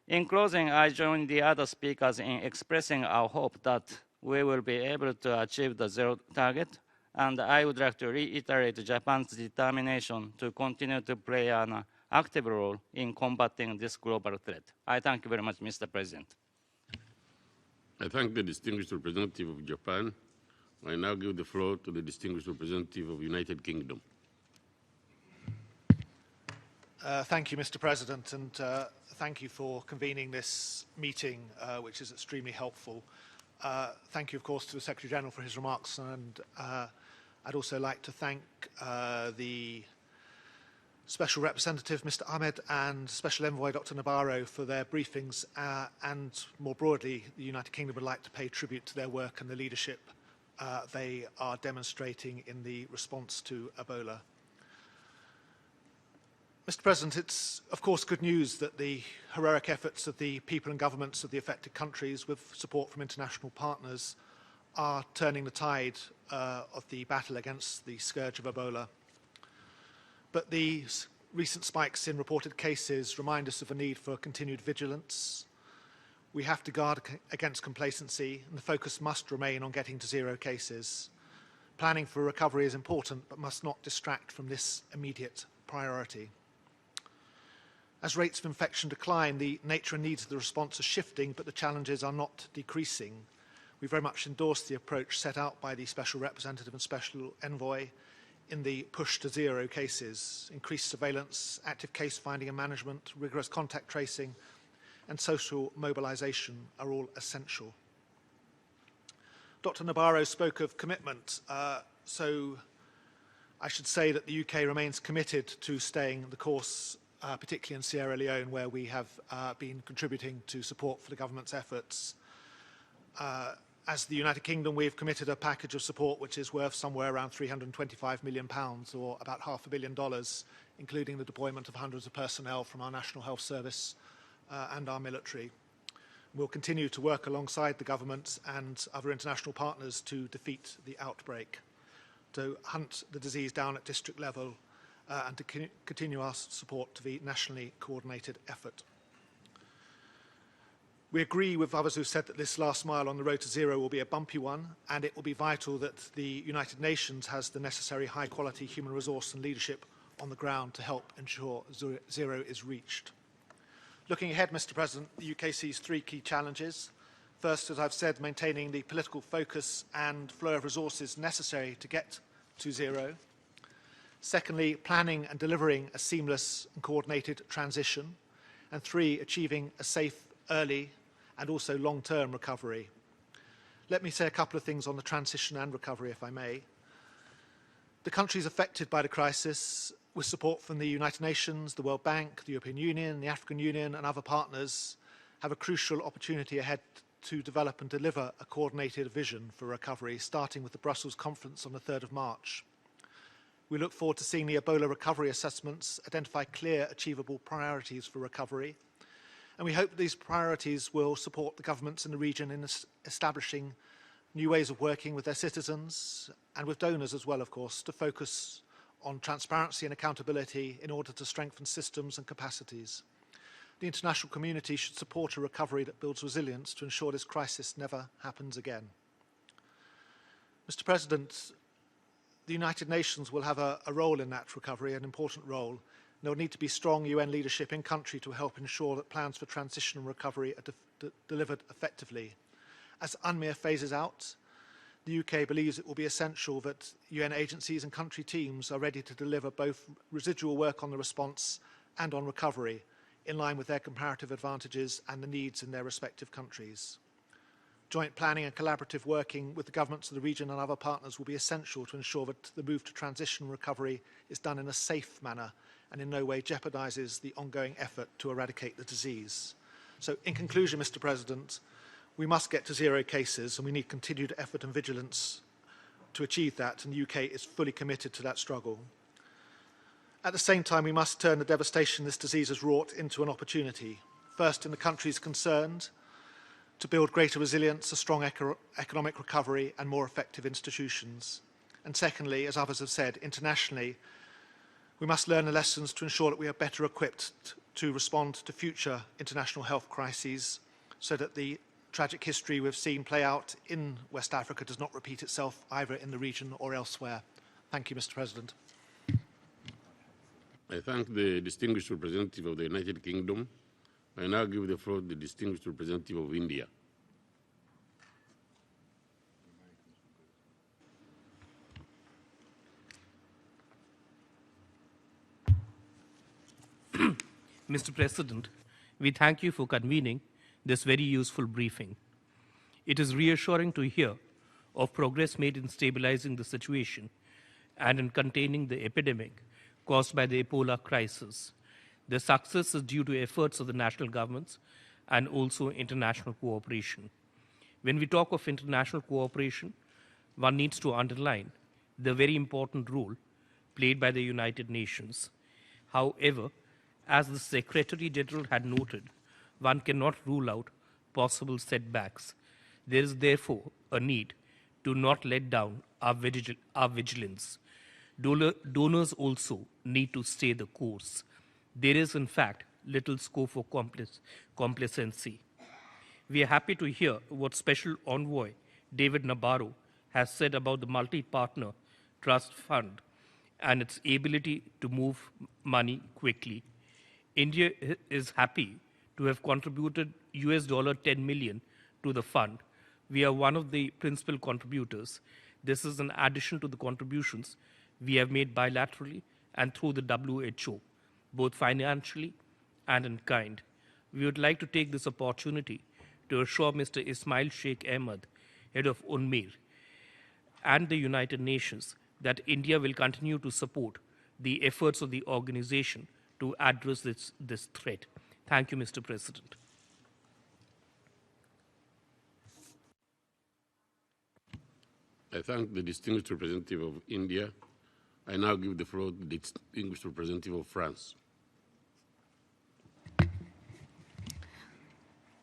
In closing, I join the other speakers in expressing our hope that we will be able to achieve the 0 target, and I would like to reiterate Japan's determination to continue to play an active role in combating this global threat. I thank you very much, Mr. President. I thank the distinguished representative of Japan. I now give the floor to the distinguished representative of the United Kingdom. Thank you, Mr. President, and thank you for convening this meeting, which is extremely helpful. Thank you, of course, to the Secretary General for his remarks, and I'd also like to thank the Special Representative Mr. Ahmed and Special Envoy Dr. Nabarro for their briefings, and more broadly, the United Kingdom would like to pay tribute to their work and the leadership they are demonstrating in the response to Ebola. Mr. President, it's of course good news that the heroic efforts of the people and governments of the affected countries, with support from international partners, are turning the tide of the battle against the scourge of Ebola. But the recent spikes in reported cases remind us of a need for continued vigilance. We have to guard against complacency, and the focus must remain on getting to 0 cases. Planning for recovery is important, but must not distract from this immediate priority. As rates of infection decline, the nature and needs of the response are shifting, but the challenges are not decreasing. We very much endorse the approach set out by the Special Representative and Special Envoy in the push to 0 cases. Increased surveillance, active case finding and management, rigorous contact tracing, and social mobilization are all essential. Dr. Nabarro spoke of commitment, so I should say that the UK remains committed to staying the course, particularly in Sierra Leone, where we have been contributing to support for the government's efforts. As the United Kingdom, we have committed a package of support which is worth somewhere around £325 million, or about $500 million, including the deployment of hundreds of personnel from our National Health Service and our military. We'll continue to work alongside the government and other international partners to defeat the outbreak, to hunt the disease down at district level, and to continue our support to the nationally coordinated effort. We agree with others who said that this last mile on the road to 0 will be a bumpy one, and it will be vital that the United Nations has the necessary high-quality human resource and leadership on the ground to help ensure 0 is reached. Looking ahead, Mr. President, the UK sees 3 key challenges. First, as I've said, maintaining the political focus and flow of resources necessary to get to 0. Secondly, planning and delivering a seamless and coordinated transition. And 3, achieving a safe, early and also long-term recovery. Let me say a couple of things on the transition and recovery, if I may. The countries affected by the crisis, with support from the United Nations, the World Bank, the European Union, the African Union and other partners, have a crucial opportunity ahead to develop and deliver a coordinated vision for recovery, starting with the Brussels conference on the 3rd of March. We look forward to seeing the Ebola recovery assessments identify clear, achievable priorities for recovery. And we hope these priorities will support the governments in the region in establishing new ways of working with their citizens and with donors as well, of course, to focus on transparency and accountability in order to strengthen systems and capacities. The international community should support a recovery that builds resilience to ensure this crisis never happens again. Mr. President, the United Nations will have a role in that recovery, an important role. There will need to be strong UN leadership in country to help ensure that plans for transition and recovery are delivered effectively. As UNMIR phases out, the UK believes it will be essential that UN agencies and country teams are ready to deliver both residual work on the response and on recovery, in line with their comparative advantages and the needs in their respective countries. Joint planning and collaborative working with the governments of the region and other partners will be essential to ensure that the move to transition and recovery is done in a safe manner and in no way jeopardizes the ongoing effort to eradicate the disease. So, in conclusion, Mr. President, we must get to 0 cases, and we need continued effort and vigilance to achieve that, and the UK is fully committed to that struggle. At the same time, we must turn the devastation this disease has wrought into an opportunity, first in the countries concerned, to build greater resilience, a strong economic recovery and more effective institutions. And secondly, as others have said, internationally, we must learn the lessons to ensure that we are better equipped to respond to future international health crises so that the tragic history we've seen play out in West Africa does not repeat itself either in the region or elsewhere. Thank you, Mr. President. I thank the distinguished representative of the United Kingdom. I now give the floor to the distinguished representative of India. Mr. President, we thank you for convening this very useful briefing. It is reassuring to hear of progress made in stabilizing the situation and in containing the epidemic caused by the Ebola crisis. The success is due to efforts of the national governments and also international cooperation. When we talk of international cooperation, one needs to underline the very important role played by the United Nations. However, as the Secretary General had noted, one cannot rule out possible setbacks. There is therefore a need to not let down our vigilance. Donors also need to stay the course. There is, in fact, little scope for complacency. We are happy to hear what Special Envoy David Nabarro has said about the multi-partner trust fund and its ability to move money quickly. India is happy to have contributed $10 million to the fund. We are one of the principal contributors. This is in addition to the contributions we have made bilaterally and through the WHO, both financially and in kind. We would like to take this opportunity to assure Mr. Ismail Sheikh Ahmed, head of UNMIR, and the United Nations that India will continue to support the efforts of the organization to address this threat. Thank you, Mr. President. I thank the distinguished representative of India. I now give the floor to the distinguished representative of France.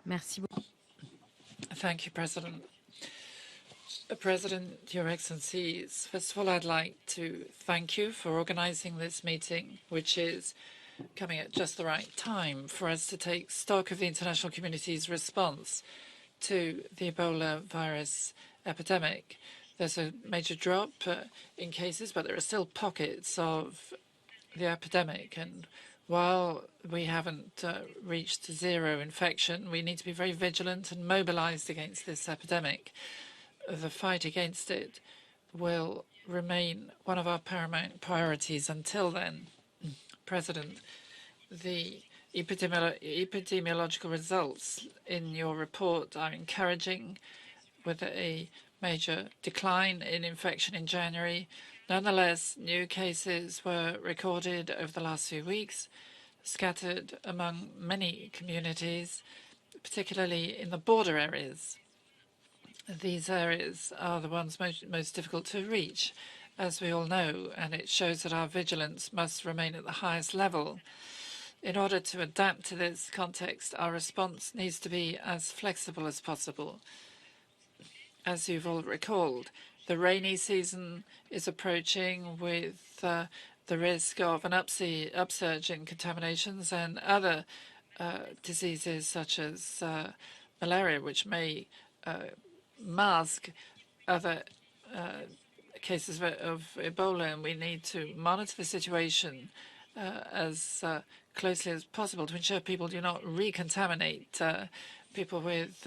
Merci beaucoup. Thank you, President. President, Your Excellencies, first of all, I'd like to thank you for organizing this meeting, which is coming at just the right time for us to take stock of the international community's response to the Ebola virus epidemic. There's a major drop in cases, but there are still pockets of the epidemic. And while we haven't reached zero infection, we need to be very vigilant and mobilized against this epidemic. The fight against it will remain one of our paramount priorities until then. President, the epidemiological results in your report are encouraging, with a major decline in infection in January. Nonetheless, new cases were recorded over the last few weeks, scattered among many communities, particularly in the border areas. These areas are the ones most difficult to reach, as we all know, and it shows that our vigilance must remain at the highest level. In order to adapt to this context, our response needs to be as flexible as possible. As you've all recalled, the rainy season is approaching with the risk of an upsurge in contaminations and other diseases such as malaria, which may mask other cases of Ebola, and we need to monitor the situation as closely as possible to ensure people do not recontaminate people with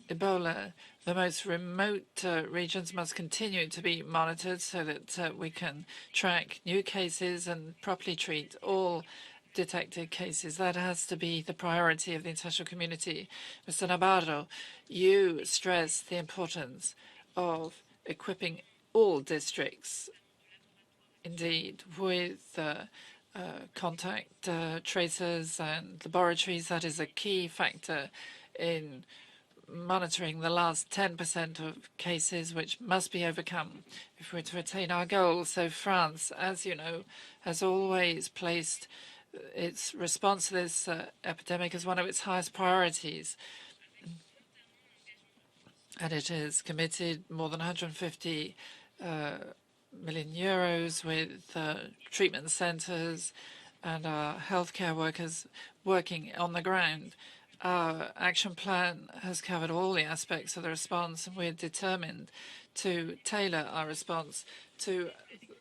Ebola. The most remote regions must continue to be monitored so that we can track new cases and properly treat all detected cases. That has to be the priority of the international community. Mr. Nabarro, you stressed the importance of equipping all districts, indeed, with contact tracers and laboratories. That is a key factor in monitoring the last 10% of cases, which must be overcome if we're to attain our goals. So France, as you know, has always placed its response to this epidemic as one of its highest priorities. And it has committed more than 150 million euros with treatment centers and our healthcare workers working on the ground. Our action plan has covered all the aspects of the response, and we're determined to tailor our response to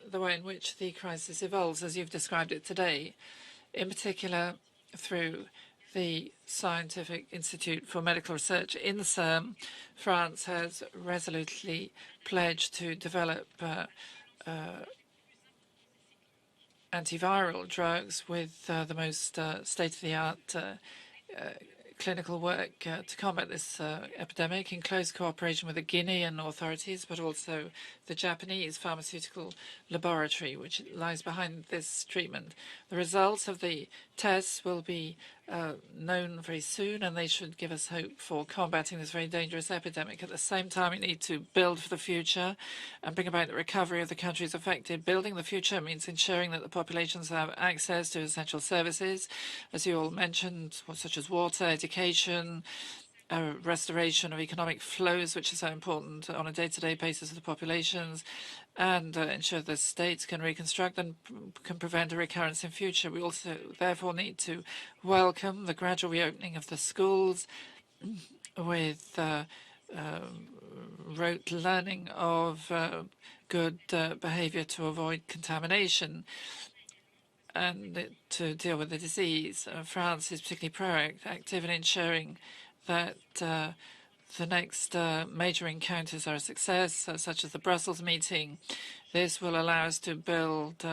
the way in which the crisis evolves, as you've described it today, in particular through the Scientific Institute for Medical Research, INSERM. France has resolutely pledged to develop antiviral drugs with the most state-of-the-art clinical work to combat this epidemic in close cooperation with the Guinean authorities, but also the Japanese pharmaceutical laboratory, which lies behind this treatment. The results of the tests will be known very soon, and they should give us hope for combating this very dangerous epidemic. At the same time, we need to build for the future and bring about the recovery of the countries affected. Building the future means ensuring that the populations have access to essential services, as you all mentioned, such as water, education, restoration of economic flows, which is so important on a day-to-day basis of the populations, and ensure the states can reconstruct and can prevent a recurrence in future. We also, therefore, need to welcome the gradual reopening of the schools with rote learning of good behavior to avoid contamination and to deal with the disease. France is particularly proactive in ensuring that the next major encounters are a success, such as the Brussels meeting. This will allow us to build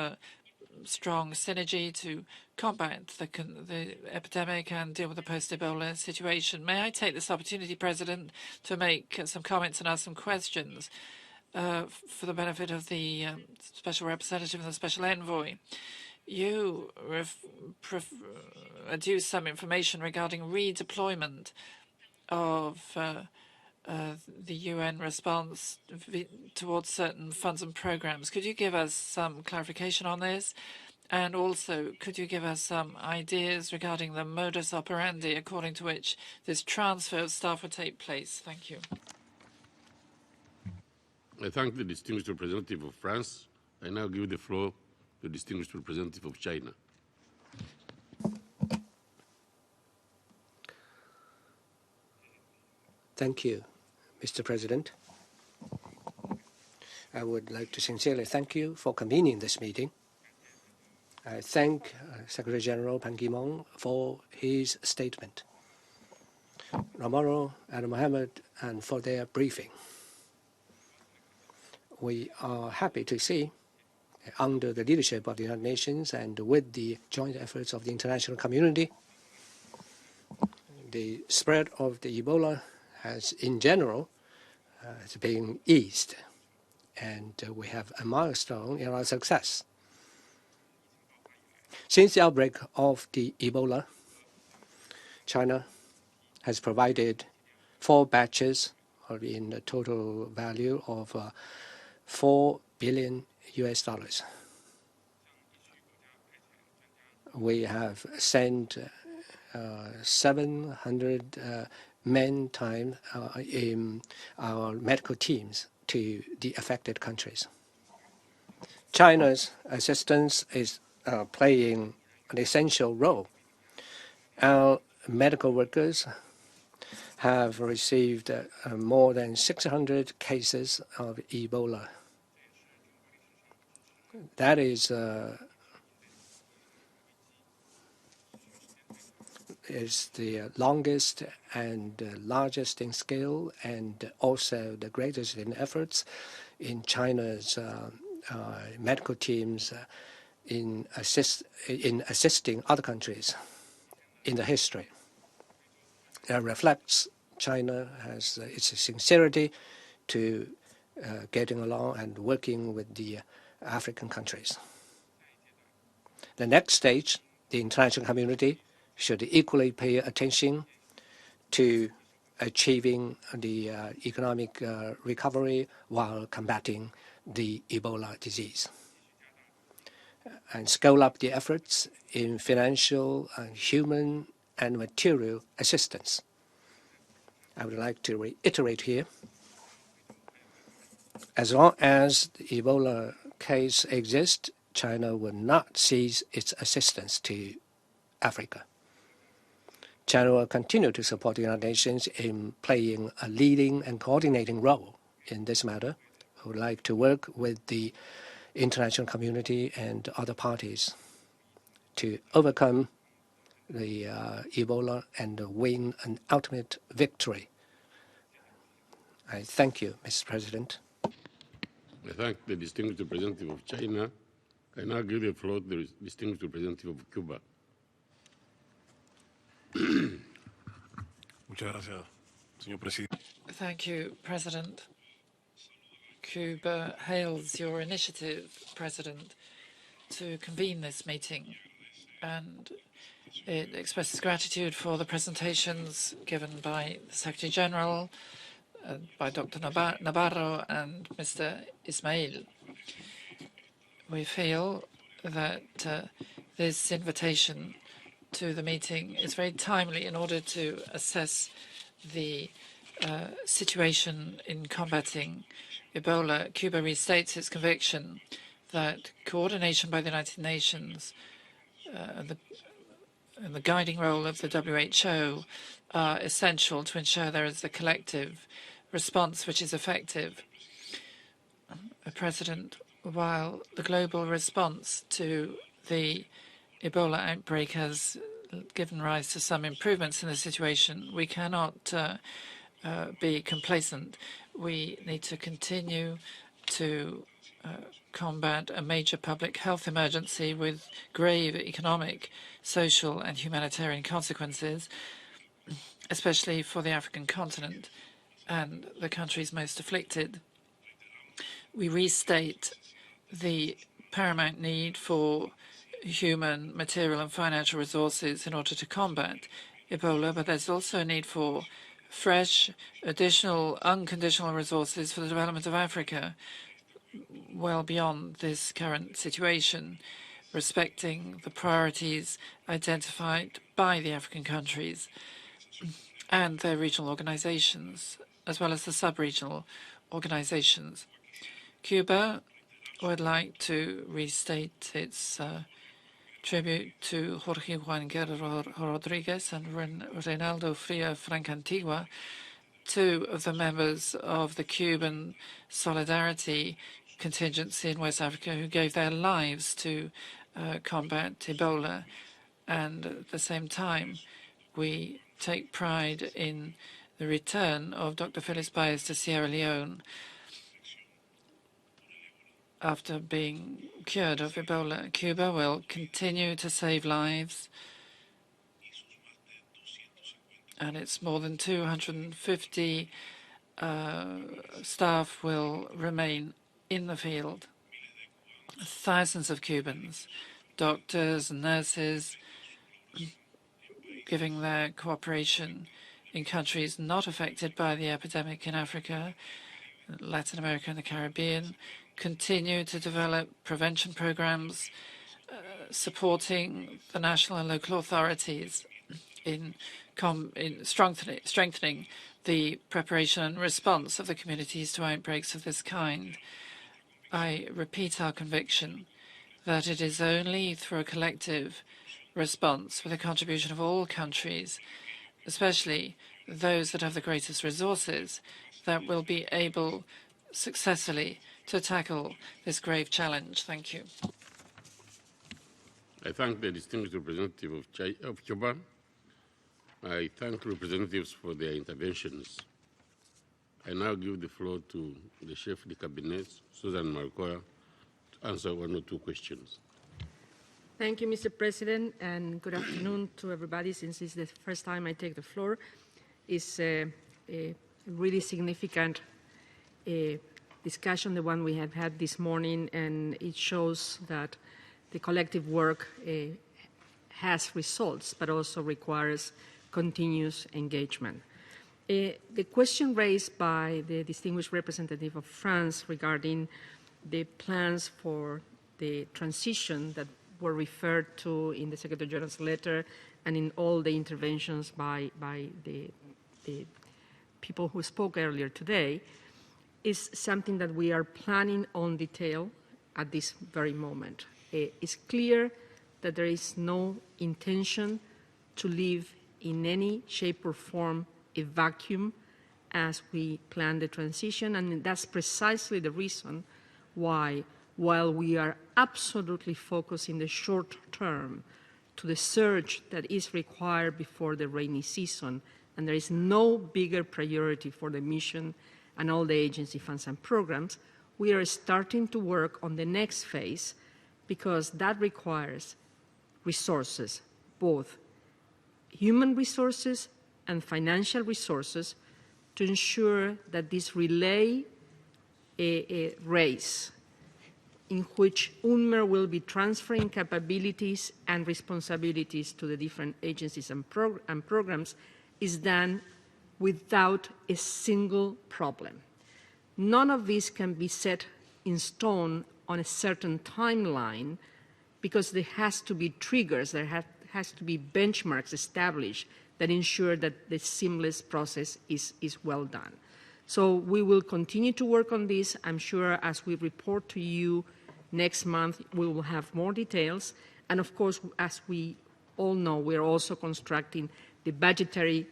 strong synergy to combat the epidemic and deal with the post-Ebola situation. May I take this opportunity, President, to make some comments and ask some questions for the benefit of the Special Representative and the Special Envoy? You adduce some information regarding redeployment of the UN response towards certain funds and programs. Could you give us some clarification on this? And also, could you give us some ideas regarding the modus operandi according to which this transfer of staff would take place? Thank you. I thank the distinguished representative of France. I now give the floor to the distinguished representative of China. Thank you, Mr. President. I would like to sincerely thank you for convening this meeting. I thank Secretary General Ban Ki-moon for his statement, Romero and Mohammed, and for their briefing. We are happy to see, under the leadership of the United Nations and with the joint efforts of the international community, the spread of the Ebola has, in general, been eased, and we have a milestone in our success. Since the outbreak of the Ebola, China has provided 4 batches in a total value of $4 billion. We have sent 700 men-time in our medical teams to the affected countries. China's assistance is playing an essential role. Our medical workers have received more than 600 cases of Ebola. That is the longest and largest in scale, and also the greatest in efforts in China's medical teams in assisting other countries in the history. That reflects China has its sincerity to getting along and working with the African countries. The next stage, the international community should equally pay attention to achieving the economic recovery while combating the Ebola disease, and scale up the efforts in financial, human, and material assistance. I would like to reiterate here, as long as the Ebola case exists, China will not cease its assistance to Africa. China will continue to support the United Nations in playing a leading and coordinating role in this matter. I would like to work with the international community and other parties to overcome the Ebola and win an ultimate victory. I thank you, Mr. President. I thank the distinguished representative of China. I now give the floor to the distinguished representative of Cuba. Muchas gracias, señor presidente. Thank you, President. Cuba hails your initiative, President, to convene this meeting, and it expresses gratitude for the presentations given by the Secretary General, by Dr. Navarro and Mr. Ismail. We feel that this invitation to the meeting is very timely in order to assess the situation in combating Ebola. Cuba restates its conviction that coordination by the United Nations and the guiding role of the WHO are essential to ensure there is a collective response which is effective. President, while the global response to the Ebola outbreak has given rise to some improvements in the situation, we cannot be complacent. We need to continue to combat a major public health emergency with grave economic, social, and humanitarian consequences, especially for the African continent and the countries most afflicted. We restate the paramount need for human, material, and financial resources in order to combat Ebola, but there's also a need for fresh, additional, unconditional resources for the development of Africa, well beyond this current situation, respecting the priorities identified by the African countries and their regional organizations, as well as the sub-regional organizations. Cuba would like to restate its tribute to Jorge Juan Guerrero Rodriguez and Reinaldo Fria Francantigua, two of the members of the Cuban Solidarity contingency in West Africa who gave their lives to combat Ebola. And at the same time, we take pride in the return of Dr. Felix Baez to Sierra Leone after being cured of Ebola. Cuba will continue to save lives, and its more than 250 staff will remain in the field. Thousands of Cubans, doctors and nurses, giving their cooperation in countries not affected by the epidemic in Africa, Latin America, and the Caribbean, continue to develop prevention programs, supporting the national and local authorities in strengthening the preparation and response of the communities to outbreaks of this kind. I repeat our conviction that it is only through a collective response with the contribution of all countries, especially those that have the greatest resources, that we'll be able successfully to tackle this grave challenge. Thank you. I thank the distinguished representative of Cuba. I thank representatives for their interventions. I now give the floor to the Chef de Cabinet, Susan Marcoya, to answer one or two questions. Thank you, Mr. President, and good afternoon to everybody. Since it's the first time I take the floor, it's a really significant discussion, the one we have had this morning, and it shows that the collective work has results, but also requires continuous engagement. The question raised by the distinguished representative of France regarding the plans for the transition that were referred to in the Secretary General's letter and in all the interventions by the people who spoke earlier today, is something that we are planning on detail at this very moment. It's clear that there is no intention to leave in any shape or form a vacuum as we plan the transition, and that's precisely the reason why, while we are absolutely focused in the short term to the surge that is required before the rainy season, and there is no bigger priority for the mission and all the agency funds and programs, we are starting to work on the next phase because that requires resources, both human resources and financial resources to ensure that this relay race in which UNMER will be transferring capabilities and responsibilities to the different agencies and programs is done without a single problem. None of this can be set in stone on a certain timeline because there has to be triggers, there has to be benchmarks established that ensure that the seamless process is well done. So we will continue to work on this. I'm sure as we report to you next month, we will have more details. And of course, as we all know, we're also constructing the budgetary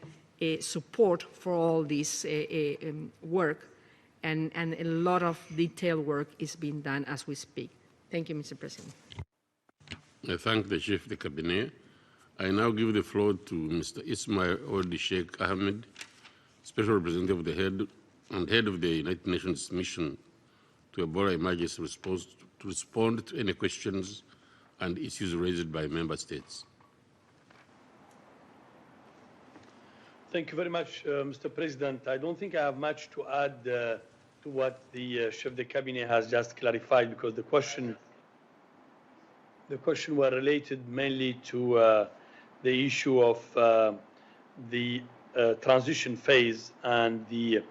support for all this work, and a lot of detailed work is being done as we speak. Thank you, Mr. President. I thank the Chief of the Cabinet. I now give the floor to Mr. Ismail Old Sheikh Ahmed, Special Representative of the Head of the United Nations Mission to Ebola Emergency Response, to respond to any questions and issues raised by Member States. Thank you very much, Mr. President. I don't think I have much to add to what the Chief of the Cabinet has just clarified, because the question were related mainly to the issue of the transition phase and the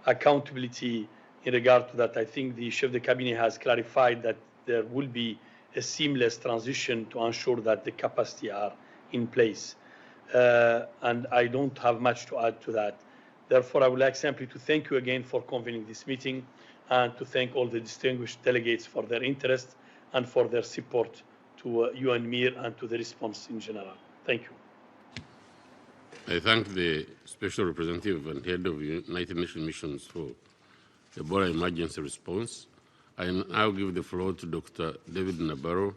accountability in regard to that. I think the Chief of the Cabinet has clarified that there will be a seamless transition to ensure that the capacity are in place. And I don't have much to add to that. Therefore, I would like simply to thank you again for convening this meeting and to thank all the distinguished delegates for their interest and for their support to UNMIR and to the response in general. Thank you. I thank the Special Representative and Head of United Nations Missions for Ebola Emergency Response. I now give the floor to Dr. David Nabarro,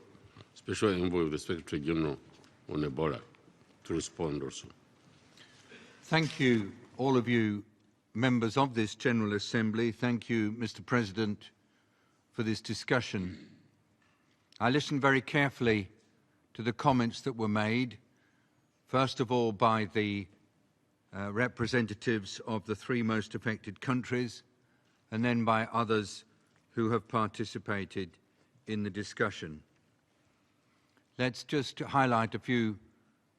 Special Envoy of the Secretary General on Ebola, to respond also. Thank you, all of you members of this General Assembly. Thank you, Mr. President, for this discussion. I listened very carefully to the comments that were made, first of all by the representatives of the three most affected countries, and then by others who have participated in the discussion. Let's just highlight a few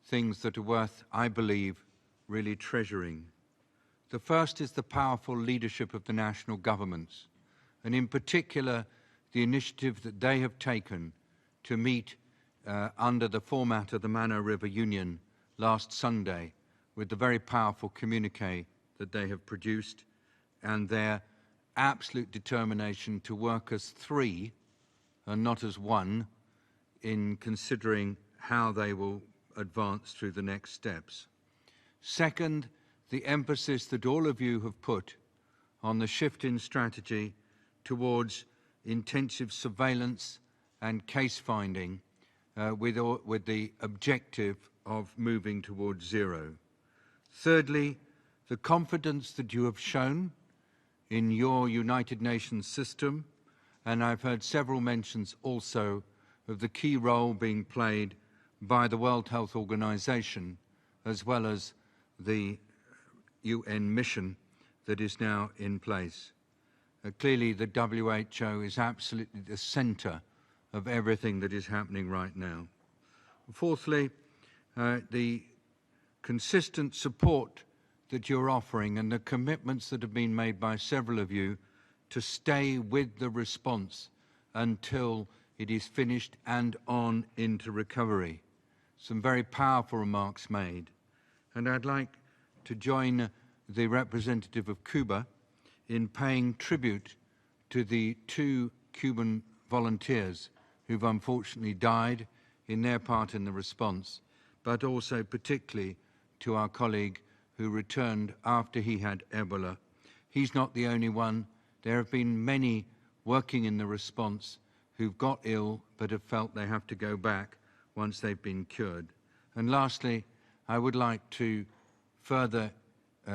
things that are worth, I believe, really treasuring. The first is the powerful leadership of the national governments, and in particular, the initiative that they have taken to meet under the format of the Mano River Union last Sunday with the very powerful communique that they have produced and their absolute determination to work as three and not as one in considering how they will advance through the next steps. Second, the emphasis that all of you have put on the shift in strategy towards intensive surveillance and case finding with the objective of moving towards zero. Thirdly, the confidence that you have shown in your United Nations system, and I've heard several mentions also of the key role being played by the World Health Organization as well as the UN mission that is now in place. Clearly, the WHO is absolutely the center of everything that is happening right now. Fourthly, the consistent support that you're offering and the commitments that have been made by several of you to stay with the response until it is finished and on into recovery. Some very powerful remarks made. And I'd like to join the representative of Cuba in paying tribute to the two Cuban volunteers who've unfortunately died in their part in the response, but also particularly to our colleague who returned after he had Ebola. He's not the only one. There have been many working in the response who've got ill but have felt they have to go back once they've been cured. And lastly, I would like to further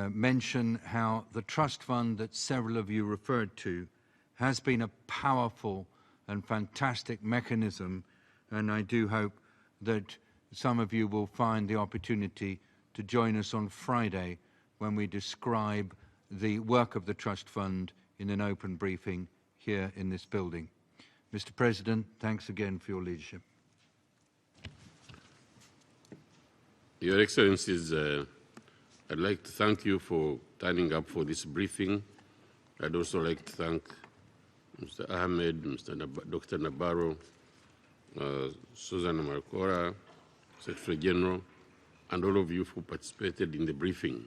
mention how the trust fund that several of you referred to has been a powerful and fantastic mechanism, and I do hope that some of you will find the opportunity to join us on Friday when we describe the work of the Trust Fund in an open briefing here in this building. Mr. President, thanks again for your leadership. Your Excellencies, I'd like to thank you for turning up for this briefing. I'd also like to thank Mr. Ahmed, Dr. Nabarro, Susan Marcora, Secretary General, and all of you who participated in the briefing.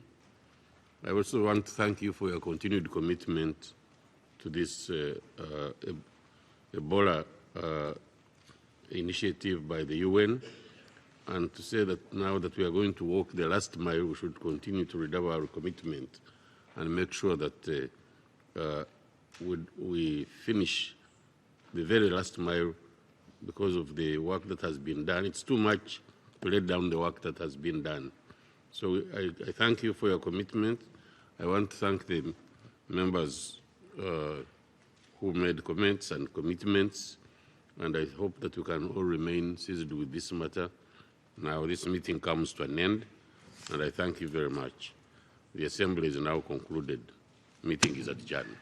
I also want to thank you for your continued commitment to this Ebola initiative by the UN, and to say that now that we are going to walk the last mile, we should continue to redouble our commitment and make sure that we finish the very last mile because of the work that has been done. It's too much to let down the work that has been done. So I thank you for your commitment. I want to thank the members who made comments and commitments, and I hope that we can all remain seized with this matter. Now this meeting comes to an end, and I thank you very much. The Assembly is now concluded. Meeting is adjourned.